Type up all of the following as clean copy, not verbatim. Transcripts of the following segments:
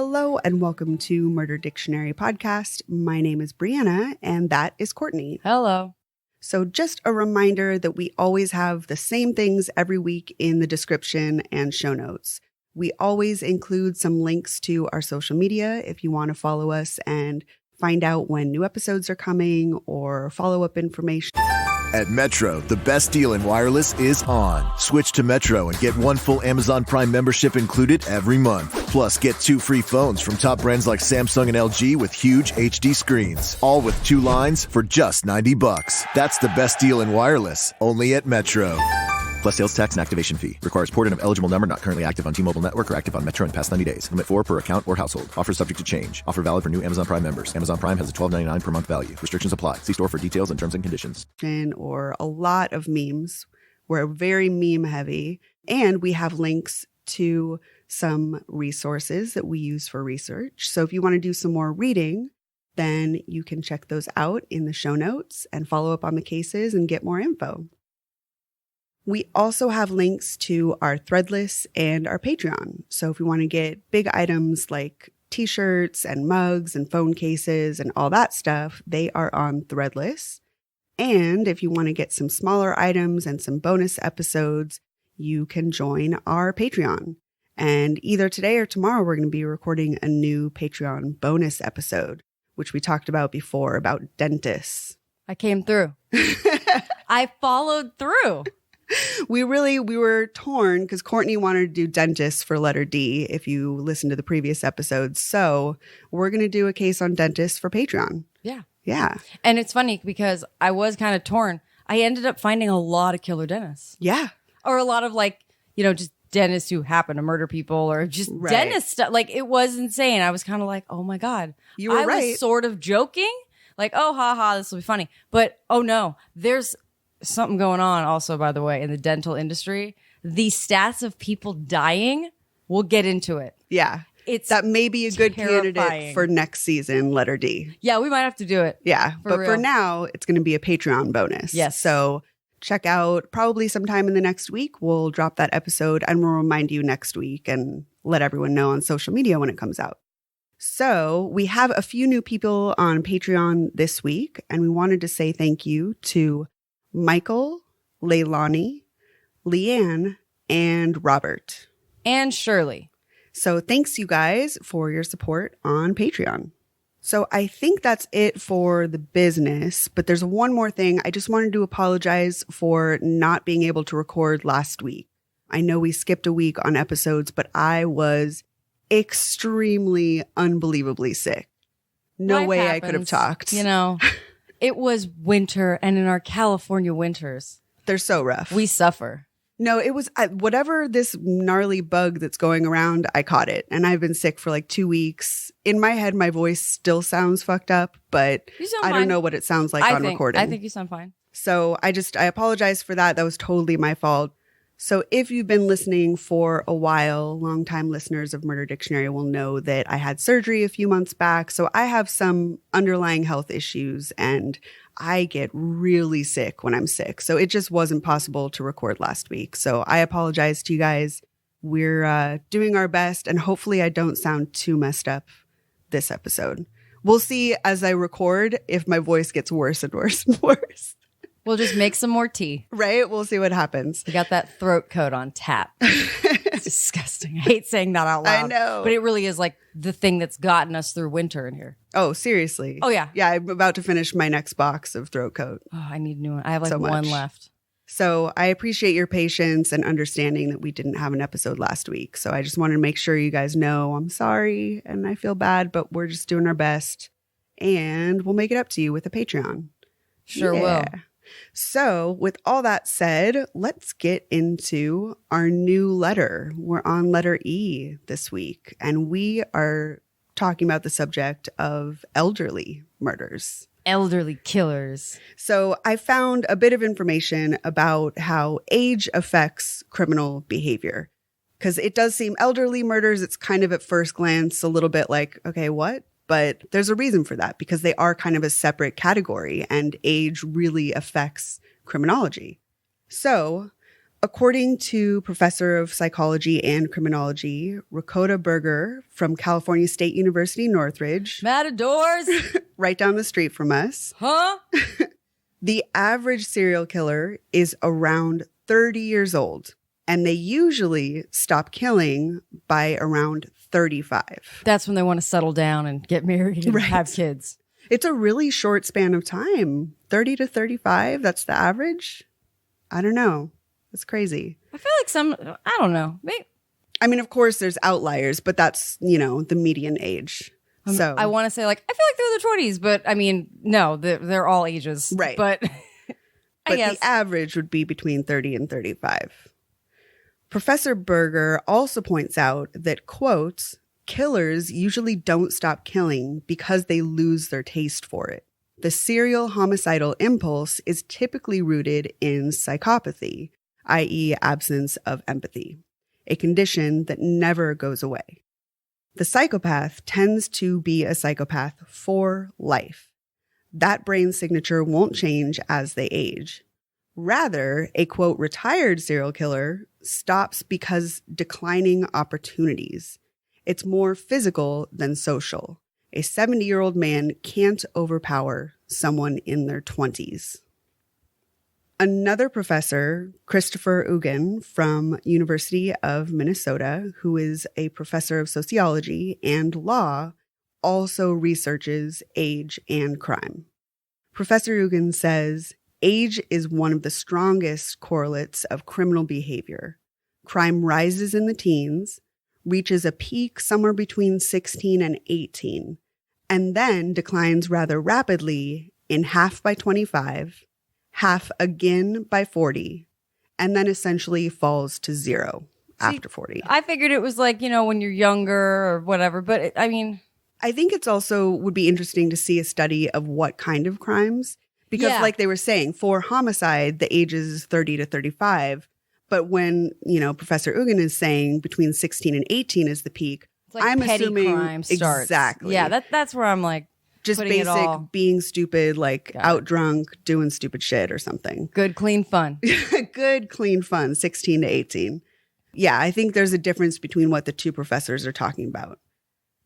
Hello and welcome to Murder Dictionary Podcast. My name is Brianna and that is Courtney. Hello. So just a reminder that we always have the same things every week in the description and show notes. We always include some links to our social media if you want to follow us and find out when new episodes are coming or follow-up information. At Metro, the best deal in wireless is on. Switch to Metro and get one full Amazon Prime membership included every month. Plus, get 2 free phones from top brands like Samsung and LG with huge HD screens. All with 2 lines for just $90. That's the best deal in wireless, only at Metro. Plus sales tax and activation fee. Requires port-in of eligible number not currently active on T-Mobile network or active on Metro in past 90 days. Limit 4 per account or household. Offer subject to change. Offer valid for new Amazon Prime members. Amazon Prime has a $12.99 per month value. Restrictions apply. See store for details and terms and conditions. Or a lot of memes. We're very meme heavy. And we have links to some resources that we use for research. So if you want to do some more reading, then you can check those out in the show notes and follow up on the cases and get more info. We also have links to our Threadless and our Patreon. So if you want to get big items like t-shirts and mugs and phone cases and all that stuff, they are on Threadless. And if you want to get some smaller items and some bonus episodes, you can join our Patreon. And either today or tomorrow, we're going to be recording a new Patreon bonus episode, which we talked about before, about dentists. I came through. I followed through. We were torn because Courtney wanted to do dentists for letter D if you listen to the previous episodes. So we're going to do a case on dentists for Patreon. Yeah. Yeah. And it's funny because I was kind of torn. I ended up finding a lot of killer dentists. Yeah. Or a lot of just dentists who happen to murder people or just dentist stuff. Like it was insane. I was kind of like, oh my God. You were right. I was sort of joking. Like, oh, haha, this will be funny. But oh no, there's something going on also, by the way, in the dental industry. The stats of people dying, we'll get into it. Yeah. That may be a good candidate for next season, letter D. Yeah, we might have to do it. Yeah. For now, it's going to be a Patreon bonus. Yes. So check out probably sometime in the next week. We'll drop that episode and we'll remind you next week and let everyone know on social media when it comes out. So we have a few new people on Patreon this week, and we wanted to say thank you to Michael, Leilani, Leanne, and Robert. And Shirley. So thanks you guys for your support on Patreon. So I think that's it for the business, but there's one more thing. I just wanted to apologize for not being able to record last week. I know we skipped a week on episodes, but I was extremely, unbelievably sick. No way I could have talked. You know. It was winter, and in our California winters, they're so rough. We suffer. No, it was whatever this gnarly bug that's going around, I caught it. And I've been sick for like 2 weeks. In my head, my voice still sounds fucked up, but I don't know what it sounds like on recording. I think you sound fine. So I apologize for that. That was totally my fault. So if you've been listening for a while, longtime listeners of Murder Dictionary will know that I had surgery a few months back. So I have some underlying health issues and I get really sick when I'm sick. So it just wasn't possible to record last week. So I apologize to you guys. We're doing our best and hopefully I don't sound too messed up this episode. We'll see as I record if my voice gets worse and worse and worse. We'll just make some more tea. Right? We'll see what happens. We got that throat coat on tap. It's disgusting. I hate saying that out loud. I know. But it really is like the thing that's gotten us through winter in here. Oh, seriously? Oh, yeah. Yeah, I'm about to finish my next box of throat coat. Oh, I need a new one. I have like one left. So I appreciate your patience and understanding that we didn't have an episode last week. So I just wanted to make sure you guys know I'm sorry and I feel bad, but we're just doing our best. And we'll make it up to you with a Patreon. Sure will. So with all that said, let's get into our new letter. We're on letter E this week, and we are talking about the subject of elderly murders. Elderly killers. So I found a bit of information about how age affects criminal behavior. Because it does seem elderly murders, it's kind of at first glance a little bit like, okay, what? But there's a reason for that because they are kind of a separate category and age really affects criminology. So According to professor of psychology and criminology, Rakota Berger from California State University, Northridge, Matadors, right down the street from us, huh? the average serial killer is around 30 years old, and they usually stop killing by around 35. That's when they want to settle down and get married and have kids. It's a really short span of time. 30 to 35, that's the average? I don't know. It's crazy. I feel like I don't know. I mean, of course, there's outliers, but that's, the median age. So I want to say, like, I feel like they're in their 20s, but I mean, no, they're all ages. Right. But I guess the average would be between 30 and 35. Professor Berger also points out that, quote, killers usually don't stop killing because they lose their taste for it. The serial homicidal impulse is typically rooted in psychopathy, i.e. absence of empathy, a condition that never goes away. The psychopath tends to be a psychopath for life. That brain signature won't change as they age. Rather, a, quote, retired serial killer stops because declining opportunities. It's more physical than social. A 70-year-old man can't overpower someone in their 20s. Another professor, Christopher Ugin from University of Minnesota, who is a professor of sociology and law, also researches age and crime. Professor Ugin says, age is one of the strongest correlates of criminal behavior. Crime rises in the teens, reaches a peak somewhere between 16 and 18, and then declines rather rapidly in half by 25, half again by 40, and then essentially falls to zero after 40. I figured it was like, when you're younger or whatever, but I think it's also would be interesting to see a study of what kind of crimes, because like they were saying, for homicide, the age is 30 to 35. But when, Professor Ugin is saying between 16 and 18 is the peak, it's like I'm petty assuming crime starts. Exactly. Yeah, that's where I'm like, just putting basic being stupid, like out drunk, doing stupid shit or something. Good, clean fun. Good, clean fun, 16 to 18. Yeah, I think there's a difference between what the two professors are talking about.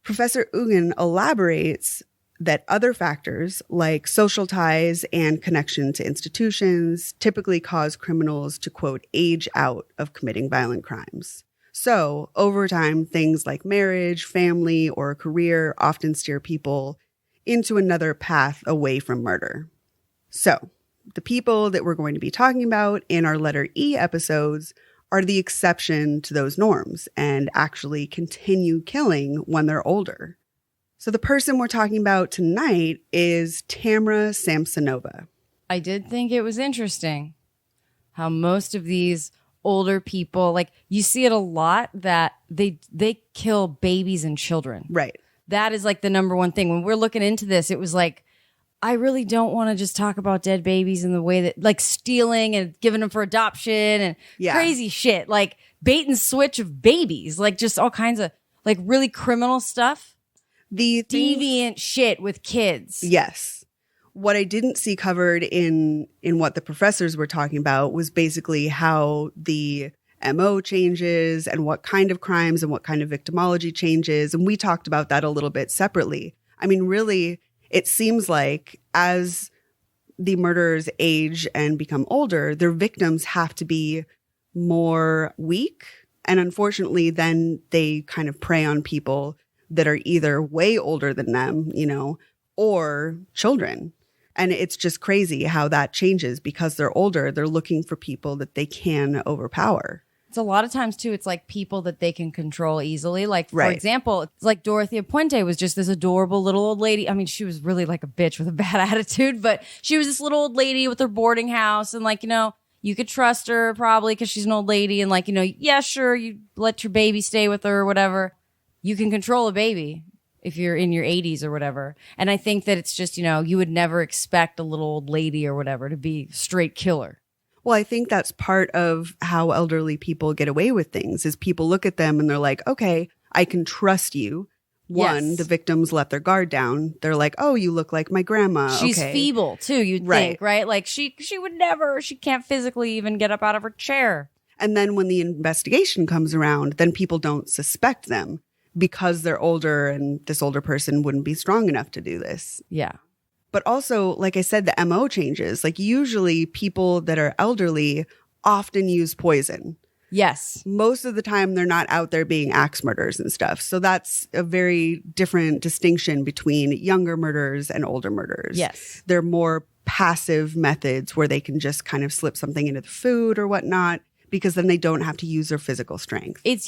Professor Ugin elaborates that other factors like social ties and connection to institutions typically cause criminals to, quote, age out of committing violent crimes. So over time, things like marriage, family, or a career often steer people into another path away from murder. So the people that we're going to be talking about in our letter E episodes are the exception to those norms and actually continue killing when they're older. So the person we're talking about tonight is Tamara Samsonova. I did think it was interesting how most of these older people, like you see it a lot that they kill babies and children. Right. That is like the number one thing. When we're looking into this, it was like, I really don't want to just talk about dead babies in the way that like stealing and giving them for adoption and crazy shit, like bait and switch of babies, like just all kinds of like really criminal stuff. The deviant shit with kids. Yes. What I didn't see covered in what the professors were talking about was basically how the MO changes and what kind of crimes and what kind of victimology changes. And we talked about that a little bit separately. I mean, really, it seems like as the murderers age and become older, their victims have to be more weak. And unfortunately, then they kind of prey on people that are either way older than them, or children. And it's just crazy how that changes because they're older. They're looking for people that they can overpower. It's a lot of times, too, it's like people that they can control easily. Like, for example, it's like Dorothea Puente was just this adorable little old lady. I mean, she was really like a bitch with a bad attitude, but she was this little old lady with her boarding house. And like, you could trust her probably because she's an old lady. And like, yeah, sure, you let your baby stay with her or whatever. You can control a baby if you're in your 80s or whatever. And I think that it's just, you would never expect a little old lady or whatever to be a straight killer. Well, I think that's part of how elderly people get away with things is people look at them and they're like, okay, I can trust you. One, the victims let their guard down. They're like, oh, you look like my grandma. She's feeble too, you'd think, right? Like she would never, she can't physically even get up out of her chair. And then when the investigation comes around, then people don't suspect them because they're older and this older person wouldn't be strong enough to do this. Yeah. But also, like I said, the MO changes. Like usually people that are elderly often use poison. Yes. Most of the time they're not out there being axe murderers and stuff. So that's a very different distinction between younger murderers and older murderers. Yes. They're more passive methods where they can just kind of slip something into the food or whatnot, because then they don't have to use their physical strength. It's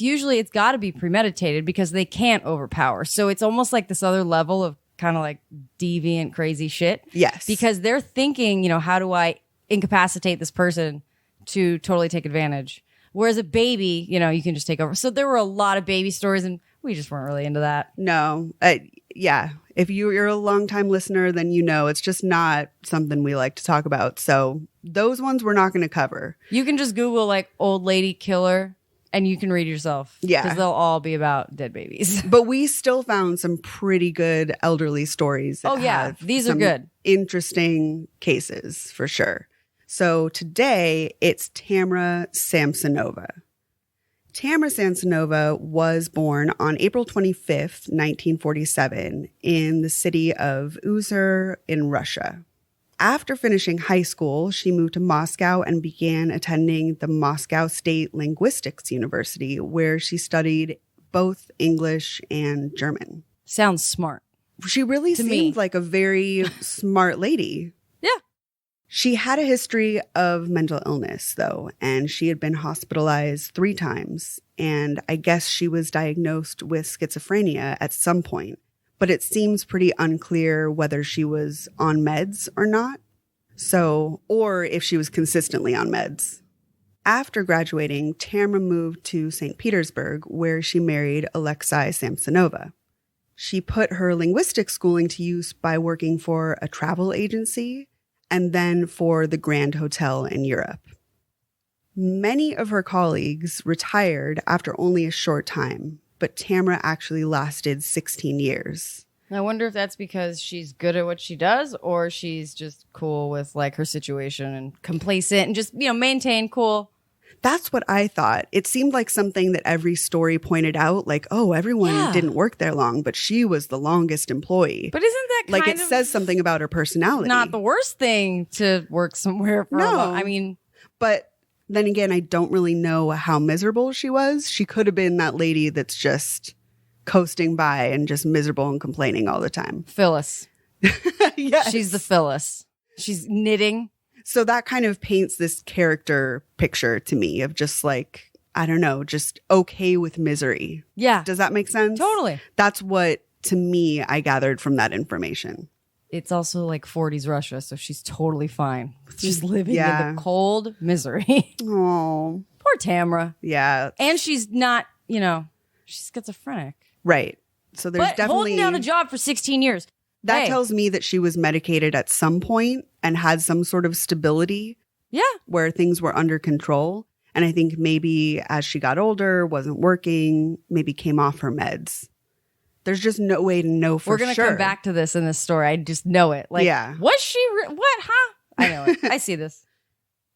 got to be premeditated because they can't overpower. So it's almost like this other level of kind of like deviant, crazy shit. Yes. Because they're thinking, how do I incapacitate this person to totally take advantage? Whereas a baby, you can just take over. So there were a lot of baby stories and we just weren't really into that. No. Yeah. If you're a longtime listener, then it's just not something we like to talk about. So those ones we're not going to cover. You can just Google like old lady killer and you can read yourself. Yeah. Because they'll all be about dead babies. But we still found some pretty good elderly stories. Oh, yeah. These are good. Interesting cases for sure. So today it's Tamara Samsonova. Tamara Samsonova was born on April 25th, 1947 in the city of Uzur in Russia. After finishing high school, she moved to Moscow and began attending the Moscow State Linguistics University, where she studied both English and German. Sounds smart. She really seemed like a very smart lady. Yeah. She had a history of mental illness, though, and she had been hospitalized 3 times. And I guess she was diagnosed with schizophrenia at some point. But it seems pretty unclear whether she was on meds or not. So, or if she was consistently on meds. After graduating, Tamara moved to St. Petersburg, where she married Alexei Samsonova. She put her linguistic schooling to use by working for a travel agency and then for the Grand Hotel in Europe. Many of her colleagues retired after only a short time, but Tamara actually lasted 16 years. I wonder if that's because she's good at what she does or she's just cool with like her situation and complacent and just, maintain cool. That's what I thought. It seemed like something that every story pointed out, like, oh, everyone didn't work there long, but she was the longest employee. But isn't that like it says something about her personality? Not the worst thing to work somewhere for. No. But then again, I don't really know how miserable she was. She could have been that lady that's just coasting by and just miserable and complaining all the time. Phyllis. Yes. She's the Phyllis. She's knitting. So that kind of paints this character picture to me of just like, I don't know, just okay with misery. Yeah. Does that make sense? Totally. That's what, to me, I gathered from that information. It's also like 40s Russia, so she's totally fine. Just living in the cold misery. Oh. Poor Tamara. Yeah. And she's not, she's schizophrenic. Right. So there's definitely holding down a job for 16 years. That tells me that she was medicated at some point and had some sort of stability. Yeah. Where things were under control. And I think maybe as she got older, wasn't working, maybe came off her meds. There's just no way to know for sure. We're going to come back to this in this story. I just know it. Like, was she? What? Huh? I know it. I see this.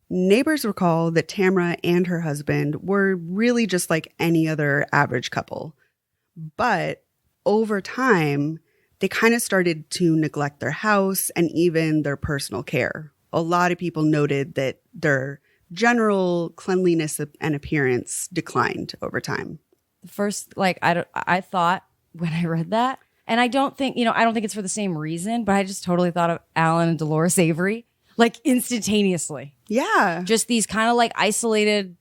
Neighbors recall that Tamara and her husband were really just like any other average couple. But over time, they kind of started to neglect their house and even their personal care. A lot of people noted that their general cleanliness and appearance declined over time. First, I thought when I read that, and I don't think it's for the same reason, but I just totally thought of Alan and Dolores Avery, like instantaneously. Yeah. Just these kind of like isolated,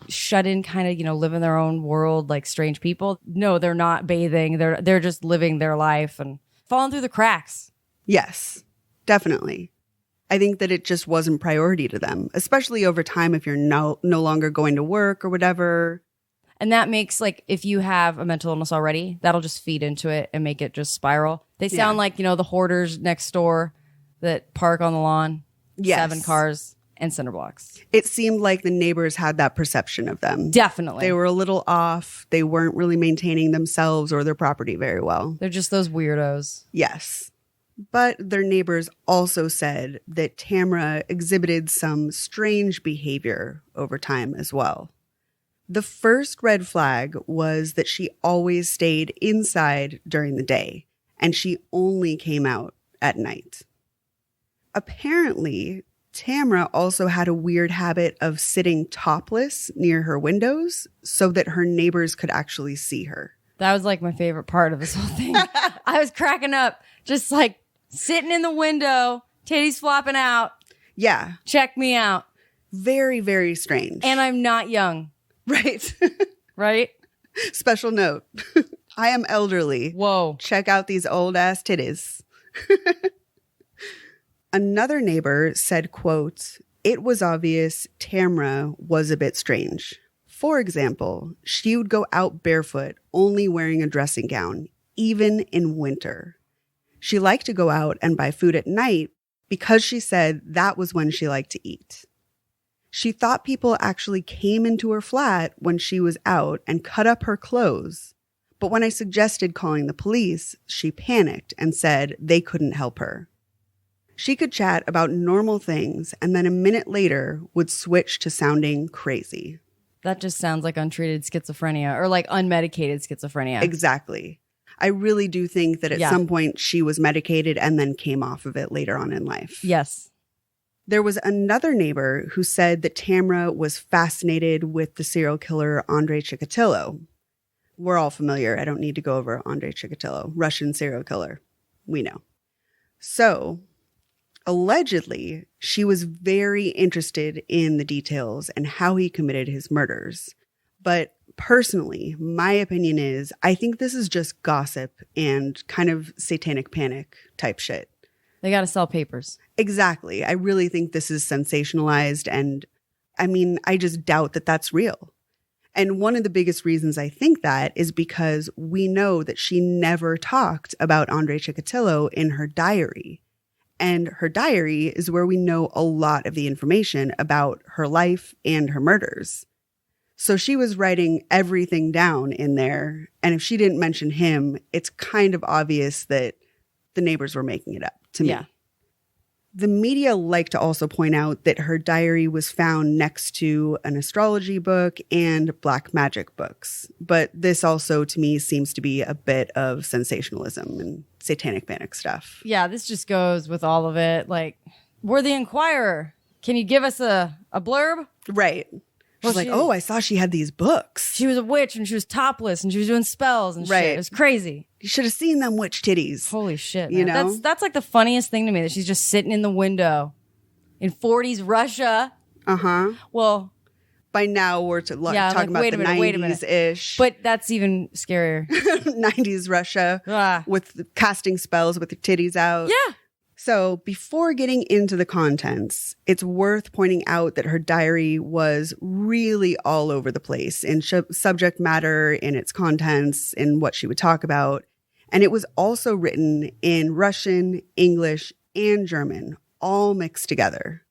shut in kind of, live in their own world, like strange people. No, they're not bathing. They're just living their life and falling through the cracks. Yes, definitely. I think that it just wasn't priority to them, especially over time if you're no longer going to work or whatever. And that makes, like, if you have a mental illness already, that'll just feed into it and make it just spiral. They sound like, the hoarders next door that park on the lawn, 7 cars and cinder blocks. It seemed like the neighbors had that perception of them. Definitely. They were a little off. They weren't really maintaining themselves or their property very well. They're just those weirdos. Yes. But their neighbors also said that Tamara exhibited some strange behavior over time as well. The first red flag was that she always stayed inside during the day, and she only came out at night. Apparently, Tamara also had a weird habit of sitting topless near her windows so that her neighbors could actually see her. That was like my favorite part of this whole thing. I was cracking up, just like sitting in the window, titties flopping out. Yeah. Check me out. Very, very strange. And I'm not young. Right. Right? Special note. I am elderly. Whoa. Check out these old ass titties. Another neighbor said, quote, "It was obvious Tamara was a bit strange. For example, she would go out barefoot, only wearing a dressing gown, even in winter. She liked to go out and buy food at night because she said that was when she liked to eat. She thought people actually came into her flat when she was out and cut up her clothes. But when I suggested calling the police, she panicked and said they couldn't help her. She could chat about normal things and then a minute later would switch to sounding crazy." That just sounds like untreated schizophrenia or like unmedicated schizophrenia. Exactly. I really do think that at some point she was medicated and then came off of it later on in life. Yes. There was another neighbor who said that Tamara was fascinated with the serial killer Andrei Chikatilo. We're all familiar. I don't need to go over Andrei Chikatilo, Russian serial killer. We know. So, allegedly, she was very interested in the details and how he committed his murders. But personally, my opinion is I think this is just gossip and kind of satanic panic type shit. They got to sell papers. Exactly. I really think this is sensationalized. And I mean, I just doubt that that's real. And one of the biggest reasons I think that is because we know that she never talked about Andrei Chikatilo in her diary. And her diary is where we know a lot of the information about her life and her murders. So she was writing everything down in there. And if she didn't mention him, it's kind of obvious that the neighbors were making it up to me. Yeah. The media like to also point out that her diary was found next to an astrology book and black magic books. But this also, to me, seems to be a bit of sensationalism and satanic panic stuff. Yeah, this just goes with all of it. Like, we're the Inquirer. Can you give us a blurb? Right. She's like, oh, I saw she had these books. She was a witch and she was topless and she was doing spells and shit. It was crazy. You should have seen them witch titties. Holy shit, man. You know? That's like the funniest thing to me, that she's just sitting in the window in 40s Russia. Uh-huh. Well, by now we're talking about the 90s-ish. But that's even scarier. 90s Russia with casting spells with your titties out. Yeah. So before getting into the contents, it's worth pointing out that her diary was really all over the place in subject matter, in its contents, in what she would talk about. And it was also written in Russian, English, and German, all mixed together.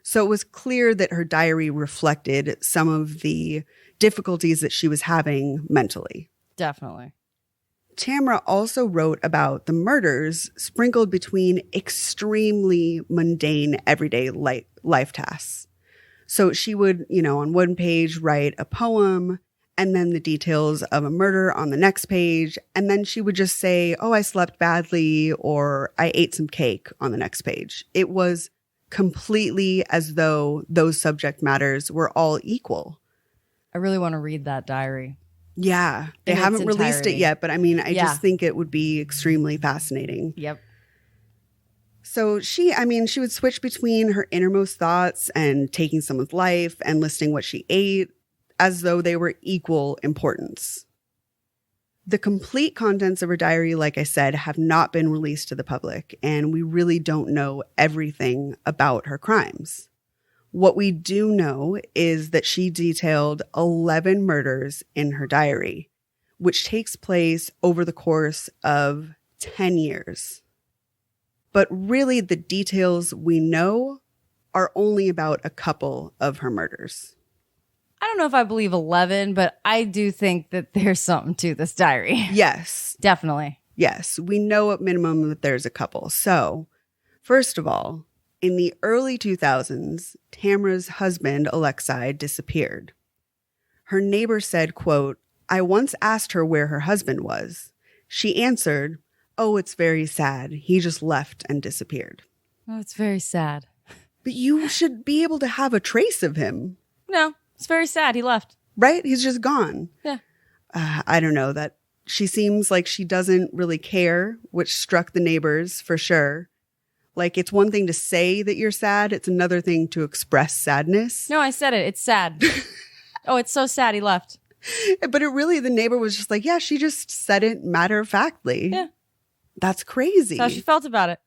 So it was clear that her diary reflected some of the difficulties that she was having mentally. Definitely. Tamara also wrote about the murders sprinkled between extremely mundane everyday life tasks. So she would, on one page write a poem and then the details of a murder on the next page. And then she would just say, oh, I slept badly or I ate some cake on the next page. It was completely as though those subject matters were all equal. I really want to read that diary. Yeah, they haven't released it yet, but I mean, I just think it would be extremely fascinating. Yep. So she would switch between her innermost thoughts and taking someone's life and listing what she ate as though they were equal importance. The complete contents of her diary, like I said, have not been released to the public, and we really don't know everything about her crimes. What we do know is that she detailed 11 murders in her diary, which takes place over the course of 10 years. But really, the details we know are only about a couple of her murders. I don't know if I believe 11, but I do think that there's something to this diary. Yes. Definitely. Yes, we know at minimum that there's a couple. So, first of all, in the early 2000s, Tamara's husband, Alexei, disappeared. Her neighbor said, quote, "I once asked her where her husband was. She answered, 'Oh, it's very sad. He just left and disappeared.'" Oh, it's very sad. But you should be able to have a trace of him. No, it's very sad. He left. Right? He's just gone. Yeah. I don't know. That she seems like she doesn't really care, which struck the neighbors for sure. Like, it's one thing to say that you're sad. It's another thing to express sadness. No, I said it. It's sad. Oh, it's so sad. He left. But the neighbor was just like, yeah, she just said it matter-of-factly. Yeah. That's crazy. That's how she felt about it.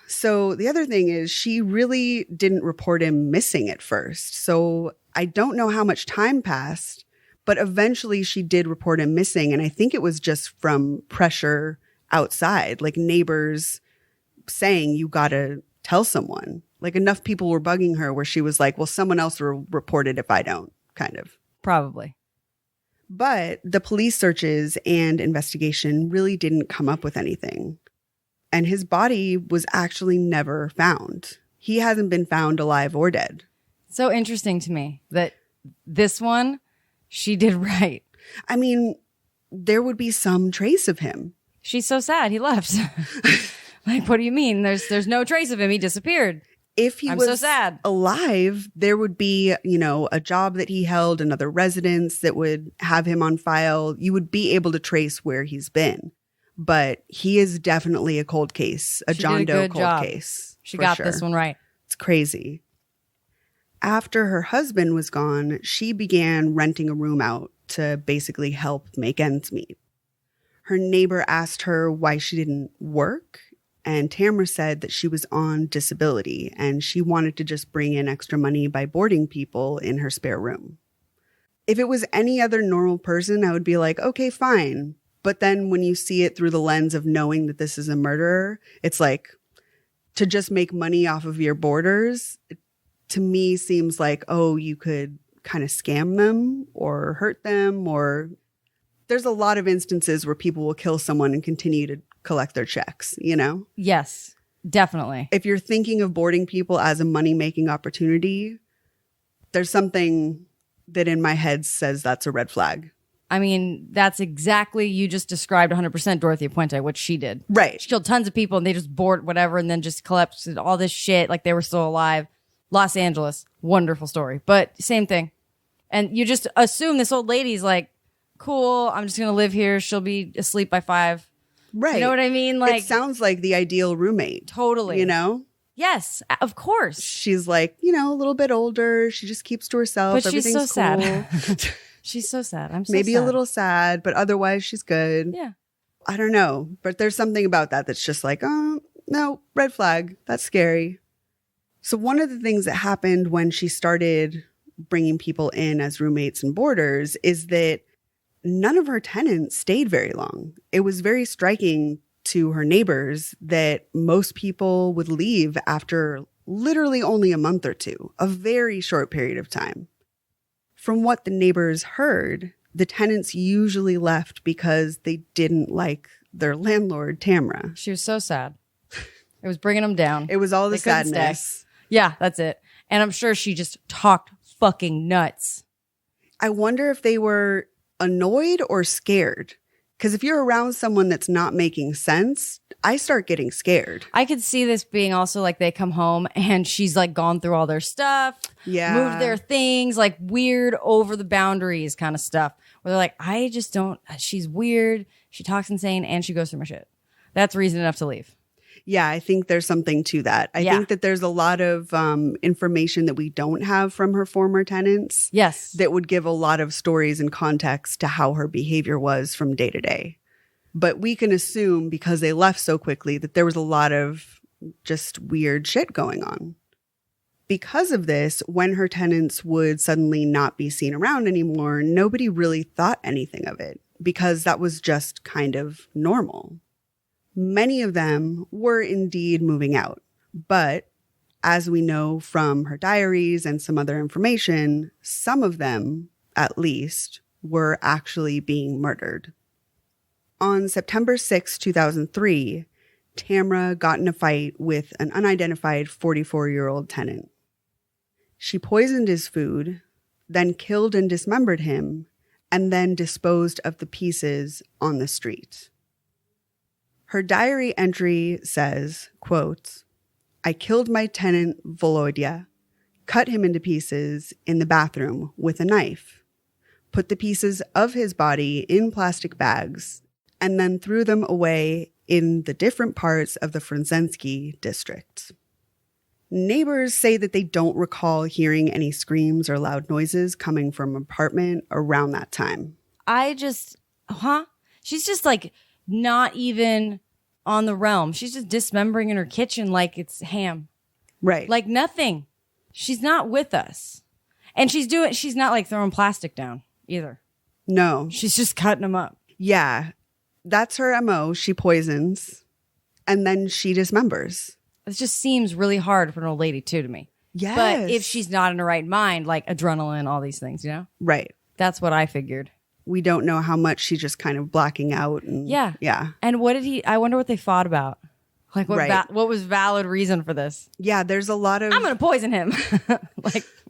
So the other thing is she really didn't report him missing at first. So I don't know how much time passed, but eventually she did report him missing. And I think it was just from pressure outside, like neighbors saying, you got to tell someone. Like enough people were bugging her where she was like, well, someone else will report it if I don't, kind of. Probably. But the police searches and investigation really didn't come up with anything. And his body was actually never found. He hasn't been found alive or dead. So interesting to me that this one, she did right. I mean, there would be some trace of him. She's so sad. He left. Like, what do you mean? There's no trace of him. He disappeared. If he I'm was so sad. alive, there would be, a job that he held, another residence that would have him on file. You would be able to trace where he's been. But he is definitely a cold case, a John Doe cold case. She got this one right. It's crazy. After her husband was gone, she began renting a room out to basically help make ends meet. Her neighbor asked her why she didn't work, and Tamara said that she was on disability and she wanted to just bring in extra money by boarding people in her spare room. If it was any other normal person, I would be like, okay, fine. But then when you see it through the lens of knowing that this is a murderer, it's like to just make money off of your boarders, to me seems like, oh, you could kind of scam them or hurt them, or there's a lot of instances where people will kill someone and continue to collect their checks, Yes, definitely. If you're thinking of boarding people as a money-making opportunity, there's something that in my head says that's a red flag. I mean, that's exactly, you just described 100% Dorothy Puente, what she did. Right. She killed tons of people and they just bored whatever and then just collected all this shit like they were still alive. Los Angeles, wonderful story. But same thing. And you just assume this old lady's like, cool, I'm just going to live here. She'll be asleep by 5. Right. You know what I mean? Like, it sounds like the ideal roommate. Totally. Yes, of course. She's like, a little bit older. She just keeps to herself. But she's so cool. sad. She's so sad. I'm so Maybe sad. a little sad, but otherwise she's good. Yeah. I don't know. But there's something about that that's just like, oh, no, red flag. That's scary. So one of the things that happened when she started bringing people in as roommates and boarders is that none of her tenants stayed very long. It was very striking to her neighbors that most people would leave after literally only a month or two, a very short period of time. From what the neighbors heard, the tenants usually left because they didn't like their landlord, Tamara. She was so sad. It was bringing them down. It was all the They couldn't sadness. stay. Yeah, that's it. And I'm sure she just talked fucking nuts. I wonder if they were annoyed or scared. Because if you're around someone that's not making sense, I start getting scared. I could see this being also like they come home and she's like gone through all their stuff, moved their things, like weird over the boundaries kind of stuff. Where they're like, I just don't, she's weird, she talks insane, and she goes through my shit. That's reason enough to leave. Yeah, I think there's something to that. I think that there's a lot of information that we don't have from her former tenants. Yes. That would give a lot of stories and context to how her behavior was from day to day. But we can assume because they left so quickly that there was a lot of just weird shit going on. Because of this, when her tenants would suddenly not be seen around anymore, nobody really thought anything of it because that was just kind of normal. Many of them were indeed moving out, but as we know from her diaries and some other information, some of them, at least, were actually being murdered. On September 6, 2003, Tamara got in a fight with an unidentified 44-year-old tenant. She poisoned his food, then killed and dismembered him, and then disposed of the pieces on the street. Her diary entry says, quote, "I killed my tenant Volodya, cut him into pieces in the bathroom with a knife, put the pieces of his body in plastic bags, and then threw them away in the different parts of the Frunzensky district." Neighbors say that they don't recall hearing any screams or loud noises coming from an apartment around that time. She's just like not even on the realm. She's just dismembering in her kitchen like it's ham. Right. Like nothing. She's not with us. And she's not like throwing plastic down either. No. She's just cutting them up. Yeah. That's her MO. She poisons and then she dismembers. It just seems really hard for an old lady too to me. Yes. But if she's not in her right mind, like adrenaline, all these things, you know? Right. That's what I figured. We don't know how much she's just kind of blacking out. And, yeah. Yeah. And I wonder what they fought about. Like what was valid reason for this? Yeah, there's a lot of... I'm going to poison him.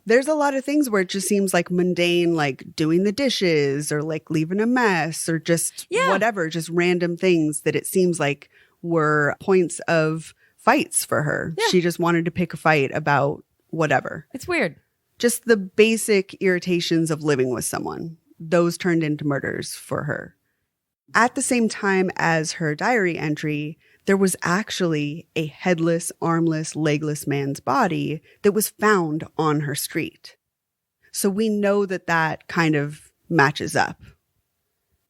There's a lot of things where it just seems like mundane, like doing the dishes or like leaving a mess or just whatever, just random things that it seems like were points of fights for her. Yeah. She just wanted to pick a fight about whatever. It's weird. Just the basic irritations of living with someone. Those turned into murders for her. At the same time as her diary entry, there was actually a headless, armless, legless man's body that was found on her street. So we know that that kind of matches up.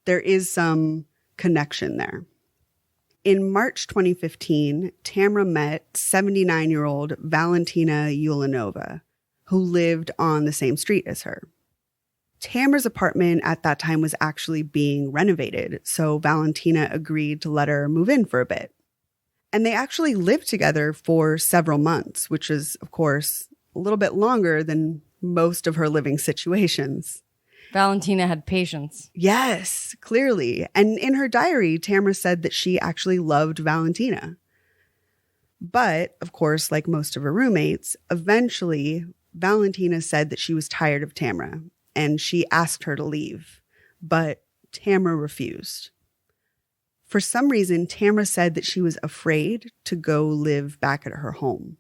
There is some connection there. In March 2015, Tamara met 79-year-old Valentina Ulanova, who lived on the same street as her. Tamara's apartment at that time was actually being renovated, so Valentina agreed to let her move in for a bit. And they actually lived together for several months, which is, of course, a little bit longer than most of her living situations. Valentina had patience. Yes, clearly. And in her diary, Tamara said that she actually loved Valentina. But, of course, like most of her roommates, eventually Valentina said that she was tired of Tamara and she asked her to leave. But Tamara refused. For some reason, Tamara said that she was afraid to go live back at her home.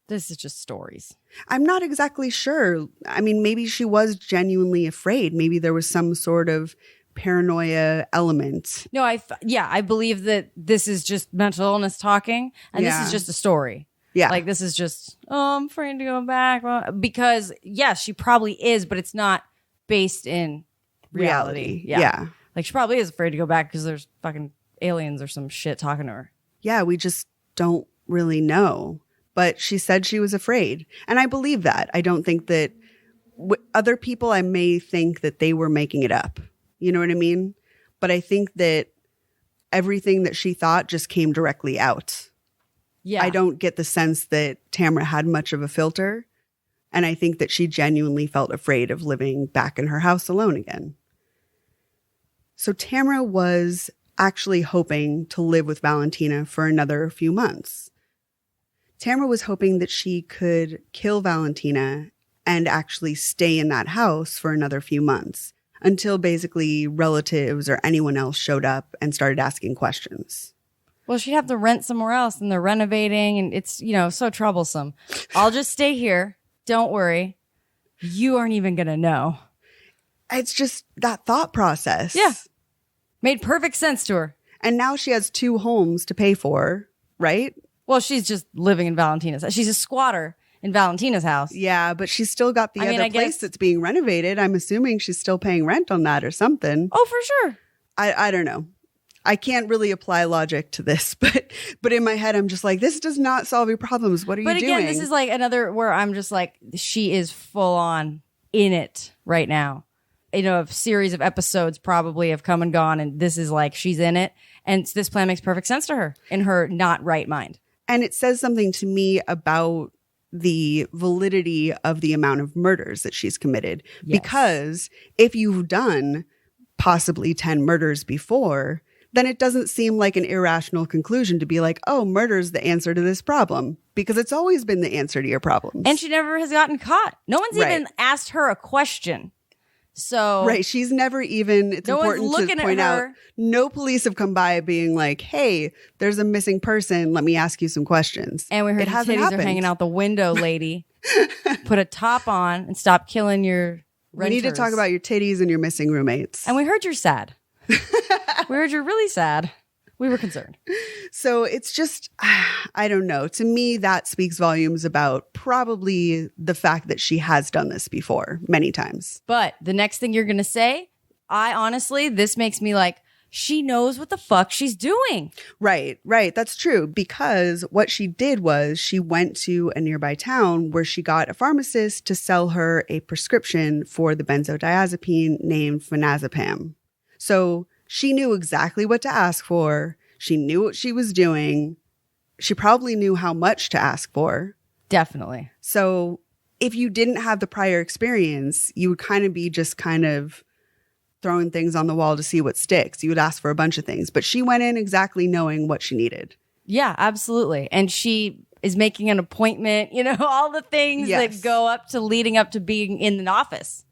This is just stories. I'm not exactly sure. I mean, maybe she was genuinely afraid. Maybe there was some sort of paranoia element. No, I believe that this is just mental illness talking, and this is just a story. Yeah. Like, this is just, I'm afraid to go back. Because, yes, she probably is, but it's not based in reality. Yeah. Like, she probably is afraid to go back because there's fucking aliens or some shit talking to her. Yeah, we just don't really know. But she said she was afraid. And I believe that. I don't think that other people, I may think that they were making it up. You know what I mean? But I think that everything that she thought just came directly out. Yeah. I don't get the sense that Tamara had much of a filter. And I think that she genuinely felt afraid of living back in her house alone again. So Tamara was actually hoping to live with Valentina for another few months. Tamara was hoping that she could kill Valentina and actually stay in that house for another few months until basically relatives or anyone else showed up and started asking questions. Well, she'd have to rent somewhere else and they're renovating and it's, so troublesome. I'll just stay here. Don't worry. You aren't even going to know. It's just that thought process. Yeah. Made perfect sense to her. And now she has 2 homes to pay for, right? Well, she's just living in Valentina's house. She's a squatter in Valentina's house. Yeah, but she's still got the other place that's being renovated. I'm assuming she's still paying rent on that or something. Oh, for sure. I don't know. I can't really apply logic to this, but in my head, I'm just like, this does not solve your problems. What are you doing? But again, this is like another where I'm just like, she is full on in it right now. A series of episodes probably have come and gone, and this is like, she's in it. And this plan makes perfect sense to her in her not right mind. And it says something to me about the validity of the amount of murders that she's committed. Yes. Because if you've done possibly 10 murders before, then it doesn't seem like an irrational conclusion to be like, oh, murder's the answer to this problem. because it's always been the answer to your problems. And she never has gotten caught. No one's Right. even asked her a question. So Right. She's never even, it's No one's important looking to at point out, her. no police have come by being like, hey, there's a missing person. Let me ask you some questions. And we heard It your hasn't titties happened. are hanging out the window, lady. Put a top on and stop killing your We need to talk renters. about your titties and your missing roommates. And we heard you're sad. We heard you're really sad. We were concerned. So it's just, I don't know. To me, that speaks volumes about probably the fact that she has done this before many times. But the next thing you're going to say, this makes me like, she knows what the fuck she's doing. Right. That's true. Because what she did was she went to a nearby town where she got a pharmacist to sell her a prescription for the benzodiazepine named phenazepam. So she knew exactly what to ask for. She knew what she was doing. She probably knew how much to ask for. Definitely. So if you didn't have the prior experience, you would kind of throwing things on the wall to see what sticks. You would ask for a bunch of things, but she went in exactly knowing what she needed. Yeah, absolutely. And she is making an appointment, all the things Yes. that go up to leading up to being in an office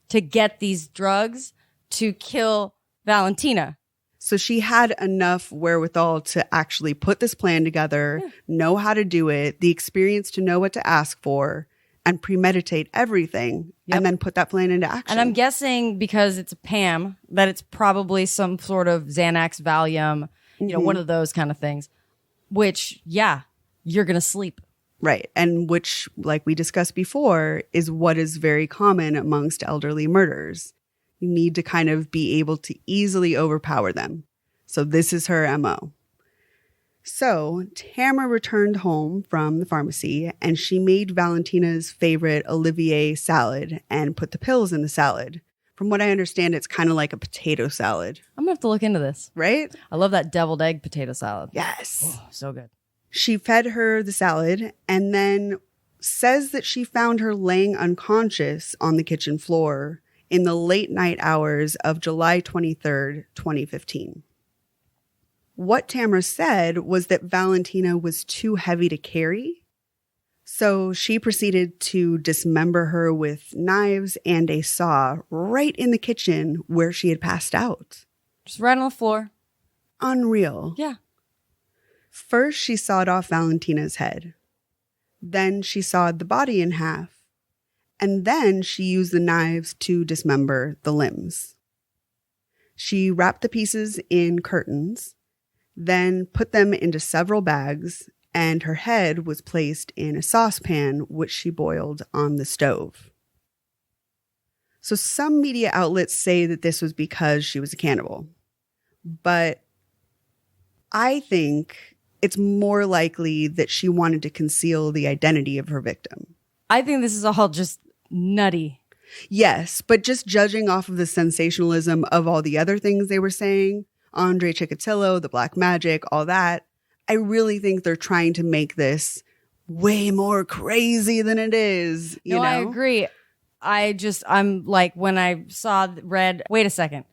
to get these drugs to kill Valentina. So she had enough wherewithal to actually put this plan together, know how to do it, the experience to know what to ask for, and premeditate everything, and then put that plan into action. And I'm guessing because it's a PAM that it's probably some sort of Xanax, Valium, one of those kind of things, which, yeah, you're going to sleep. Right. And which, like we discussed before, is what is very common amongst elderly murders. You need to kind of be able to easily overpower them. So this is her MO. So Tamara returned home from the pharmacy and she made Valentina's favorite Olivier salad and put the pills in the salad. From what I understand, it's kind of like a potato salad, I'm going to have to look into this. right? I love that deviled egg potato salad. Yes. Oh, so good. She fed her the salad and then says that she found her laying unconscious on the kitchen floor in the late night hours of July 23rd, 2015. What Tamara said was that Valentina was too heavy to carry, so she proceeded to dismember her with knives and a saw right in the kitchen where she had passed out. Just right on the floor. Unreal. Yeah. First, she sawed off Valentina's head. Then she sawed the body in half. And then she used the knives to dismember the limbs. She wrapped the pieces in curtains, then put them into several bags, and her head was placed in a saucepan, which she boiled on the stove. So some media outlets say that this was because she was a cannibal. But I think it's more likely that she wanted to conceal the identity of her victim. I think this is all just nutty. Yes, but just judging off of the sensationalism of all the other things they were saying, Andre Chikatilo, the black magic, all that, I really think they're trying to make this way more crazy than it is. You know? I agree. I'm like, when I read, wait a second.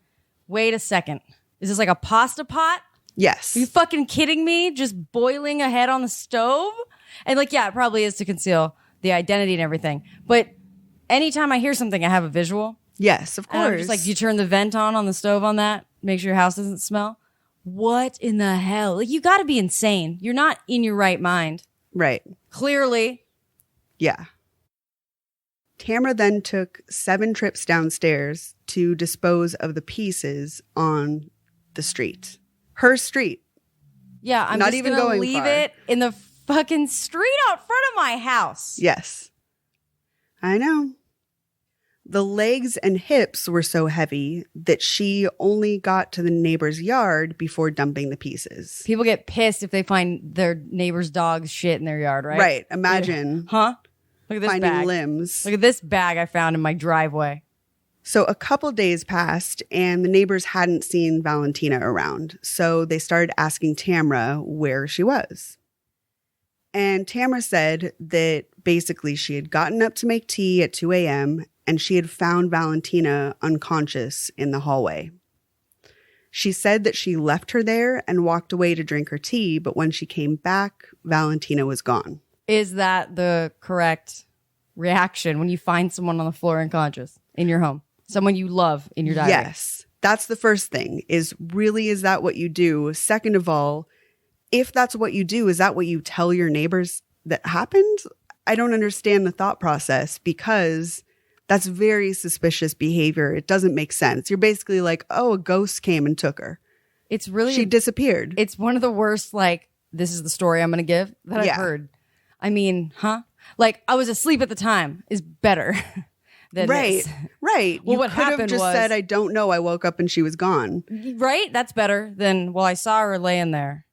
Is this like a pasta pot? Yes. Are you fucking kidding me? Just boiling a head on the stove? And like, yeah, it probably is to conceal the identity and everything. But anytime I hear something, I have a visual. Yes, of And I'm course. just like, you turn the vent on the stove on that, make sure your house doesn't smell. What in the hell? Like, you got to be insane. You're not in your right mind. Right. Clearly. Yeah. Tamara then took 7 trips downstairs to dispose of the pieces on the street. Her street. Yeah, I'm Not just even gonna going leave far. it in the fucking street out front of my house. Yes. I know. The legs and hips were so heavy that she only got to the neighbor's yard before dumping the pieces. People get pissed if they find their neighbor's dog's shit in their yard, right? Right. Imagine Huh? Look at this finding bag. limbs. Look at this bag I found in my driveway. So a couple days passed and the neighbors hadn't seen Valentina around. So they started asking Tamara where she was. And Tamara said that basically she had gotten up to make tea at 2 a.m. and she had found Valentina unconscious in the hallway. She said that she left her there and walked away to drink her tea, but when she came back, Valentina was gone. Is that the correct reaction when you find someone on the floor unconscious in your home? Someone you love in your diary? Yes. That's the first thing is that what you do? Second of all, if that's what you do, is that what you tell your neighbors that happened? I don't understand the thought process because that's very suspicious behavior. It doesn't make sense. You're basically like, oh, a ghost came and took her. She disappeared. It's one of the worst, like, this is the story I'm going to give that I've heard. I mean, Like, I was asleep at the time is better than this. Right. Well, you what could have happened just was, said, I don't know. I woke up and she was gone. Right? That's better than, well, I saw her laying there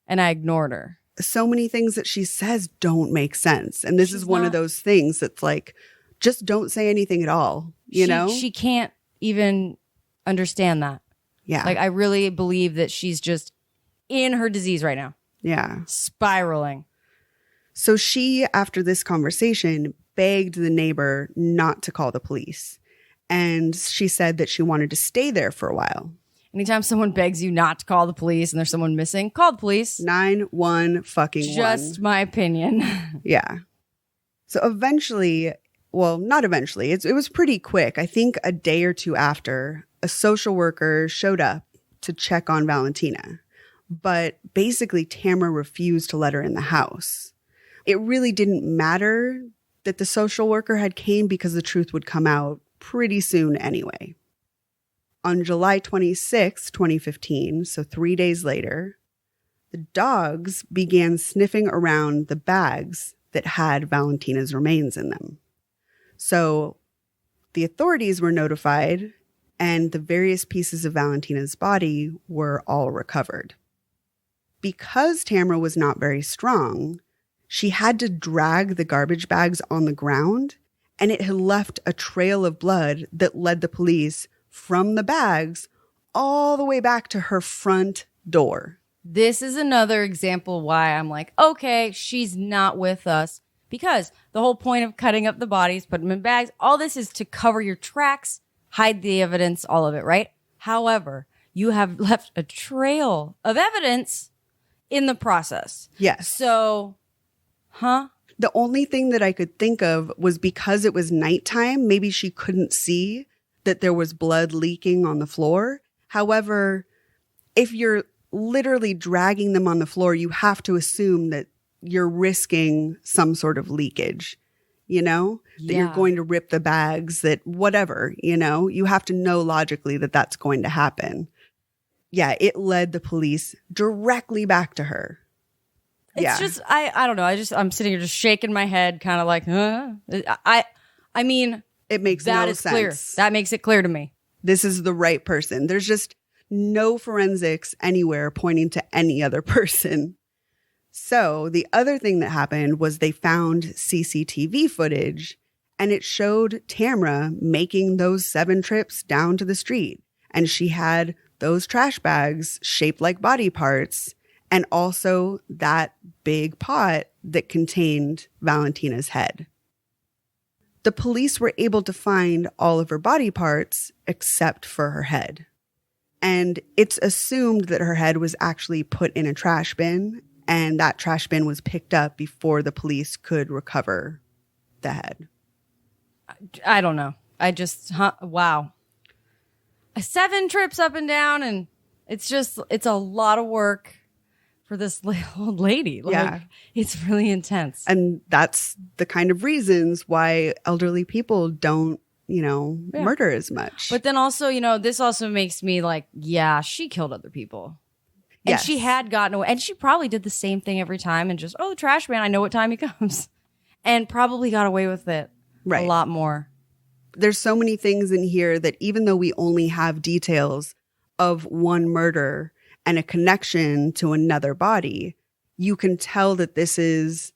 and I ignored her. So many things that she says don't make sense. And this is one of those things that's like, just don't say anything at all. You know? She can't even understand that. Yeah. Like, I really believe that she's just in her disease right now. Yeah. Spiraling. So she, after this conversation, begged the neighbor not to call the police. And she said that she wanted to stay there for a while. Anytime someone begs you not to call the police and there's someone missing, call the police. 911 fucking Just my opinion. Yeah. So eventually, well, not eventually, it was pretty quick. I think a day or two after, a social worker showed up to check on Valentina. But basically, Tamara refused to let her in the house. It really didn't matter that the social worker had came because the truth would come out pretty soon anyway. On July 26, 2015, so 3 days later, the dogs began sniffing around the bags that had Valentina's remains in them. So the authorities were notified and the various pieces of Valentina's body were all recovered. Because Tamara was not very strong, she had to drag the garbage bags on the ground, and it had left a trail of blood that led the police from the bags all the way back to her front door. This is another example why I'm like, okay, she's not with us. Because the whole point of cutting up the bodies, putting them in bags, all this is to cover your tracks, hide the evidence, all of it, right? However, you have left a trail of evidence in the process. Yes. So, The only thing that I could think of was because it was nighttime, maybe she couldn't see that there was blood leaking on the floor. However, if you're literally dragging them on the floor, you have to assume that you're risking some sort of leakage, you know, that you're going to rip the bags, that whatever, you know, you have to know logically that that's going to happen. Yeah, it led the police directly back to her. It's just, I don't know. I'm sitting here just shaking my head, kind of like, I mean, it makes that no is sense. Clear. That makes it clear to me. This is the right person. There's just no forensics anywhere pointing to any other person. So the other thing that happened was they found CCTV footage and it showed Tamara making those 7 trips down to the street. And she had those trash bags shaped like body parts and also that big pot that contained Valentina's head. The police were able to find all of her body parts except for her head. And it's assumed that her head was actually put in a trash bin, and that trash bin was picked up before the police could recover the head. I don't know. I just, wow. 7 trips up and down, and it's a lot of work for this old lady. Like, it's really intense. And that's the kind of reasons why elderly people don't, murder as much. But then also, this also makes me like, yeah, she killed other people. And she had gotten away. And she probably did the same thing every time and just, the trash man, I know what time he comes. And probably got away with it a lot more. There's so many things in here that even though we only have details of one murder and a connection to another body, you can tell that this is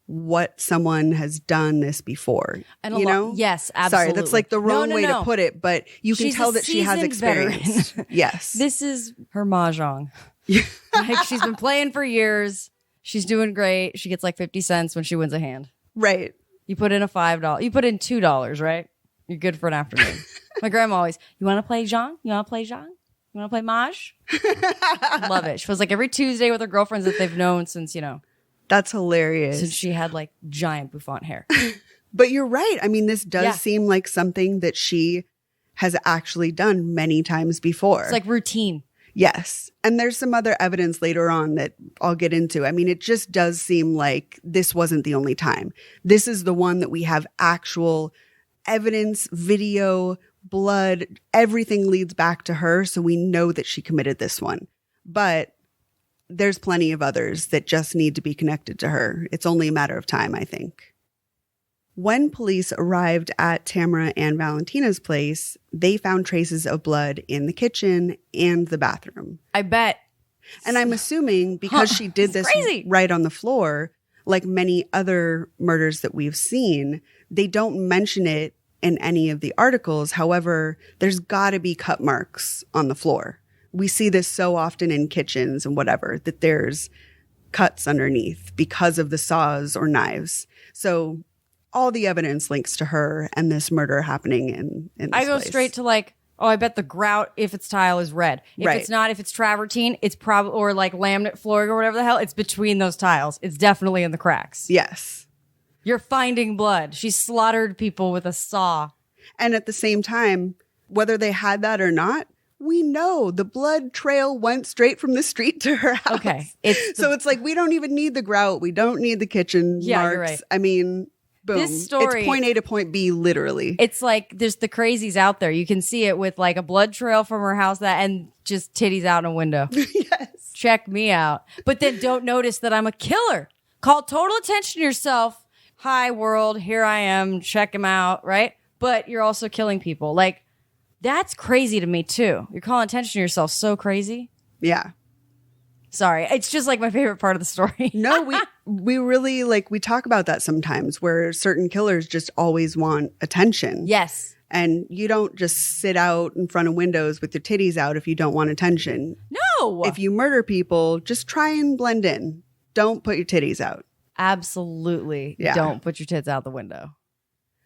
what someone has done this before. And yes, absolutely. Sorry, that's like the wrong way to put it, but you can tell that she has experience. Yes. This is her mahjong. Like, she's been playing for years. She's doing great. She gets like 50 cents when she wins a hand. Right. You put in $5. You put in $2, right? You're good for an afternoon. My grandma always, you want to play Zhang? You want to play Zhang? You want to play Maj? Love it. She feels like every Tuesday with her girlfriends that they've known since, That's hilarious. Since she had like giant bouffant hair. But you're right. I mean, this does Yeah. seem like something that she has actually done many times before. It's like routine. Yes. And there's some other evidence later on that I'll get into. I mean, it just does seem like this wasn't the only time. This is the one that we have actual evidence, video, blood, everything leads back to her. So we know that she committed this one. But there's plenty of others that just need to be connected to her. It's only a matter of time, I think. When police arrived at Tamara and Valentina's place, they found traces of blood in the kitchen and the bathroom. I bet. And I'm assuming because she did this crazy. right on the floor, like many other murders that we've seen, they don't mention it in any of the articles. However, there's got to be cut marks on the floor. We see this so often in kitchens and whatever, that there's cuts underneath because of the saws or knives. So all the evidence links to her and this murder happening in this I go place. straight to like, oh, I bet the grout, if it's tile, is red. If Right. it's not, if it's travertine, it's probably, or like laminate flooring or whatever the hell, it's between those tiles. It's definitely in the cracks. Yes. You're finding blood. She slaughtered people with a saw. And at the same time, whether they had that or not, we know the blood trail went straight from the street to her house. Okay. So it's like, we don't even need the grout. We don't need the kitchen Yeah, marks. you're right. I mean, boom. This story- It's point A to point B, literally. It's like there's the crazies out there. You can see it with like a blood trail from her house and just titties out in a window. Yes. Check me out. But then don't notice that I'm a killer. Call total attention to yourself. Hi, world. Here I am. Check him out. Right? But you're also killing people. Like, that's crazy to me, too. You're calling attention to yourself. So crazy. Yeah. Sorry. It's just like my favorite part of the story. No, we really we talk about that sometimes where certain killers just always want attention. Yes. And you don't just sit out in front of windows with your titties out if you don't want attention. No. If you murder people, just try and blend in. Don't put your titties out. Absolutely. Yeah. Don't put your tits out the window.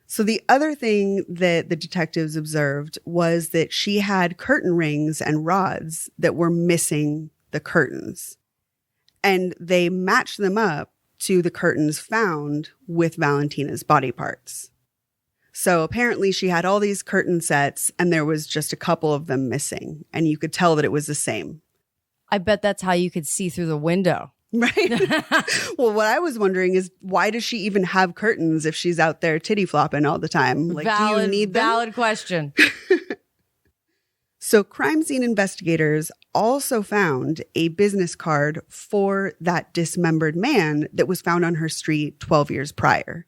So the other thing that the detectives observed was that she had curtain rings and rods that were missing the curtains. And they matched them up to the curtains found with Valentina's body parts. So apparently she had all these curtain sets and there was just a couple of them missing. And you could tell that it was the same. I bet that's how you could see through the window. Right? Well, what I was wondering is why does she even have curtains if she's out there titty flopping all the time? Like, do you need them? Valid question. So crime scene investigators also found a business card for that dismembered man that was found on her street 12 years prior,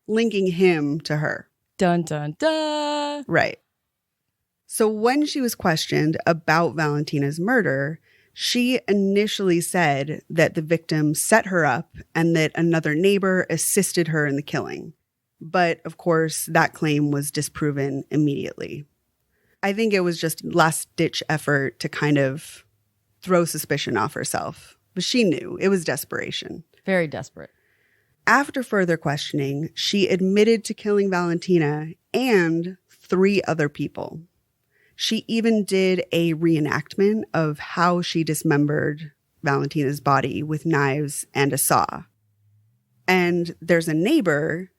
linking him to her. Dun, dun, dun. Right. So when she was questioned about Valentina's murder, she initially said that the victim set her up and that another neighbor assisted her in the killing. But of course, that claim was disproven immediately. I think it was just last-ditch effort to kind of throw suspicion off herself. But she knew. It was desperation. Very desperate. After further questioning, she admitted to killing Valentina and 3 other people. She even did a reenactment of how she dismembered Valentina's body with knives and a saw. And there's a neighbor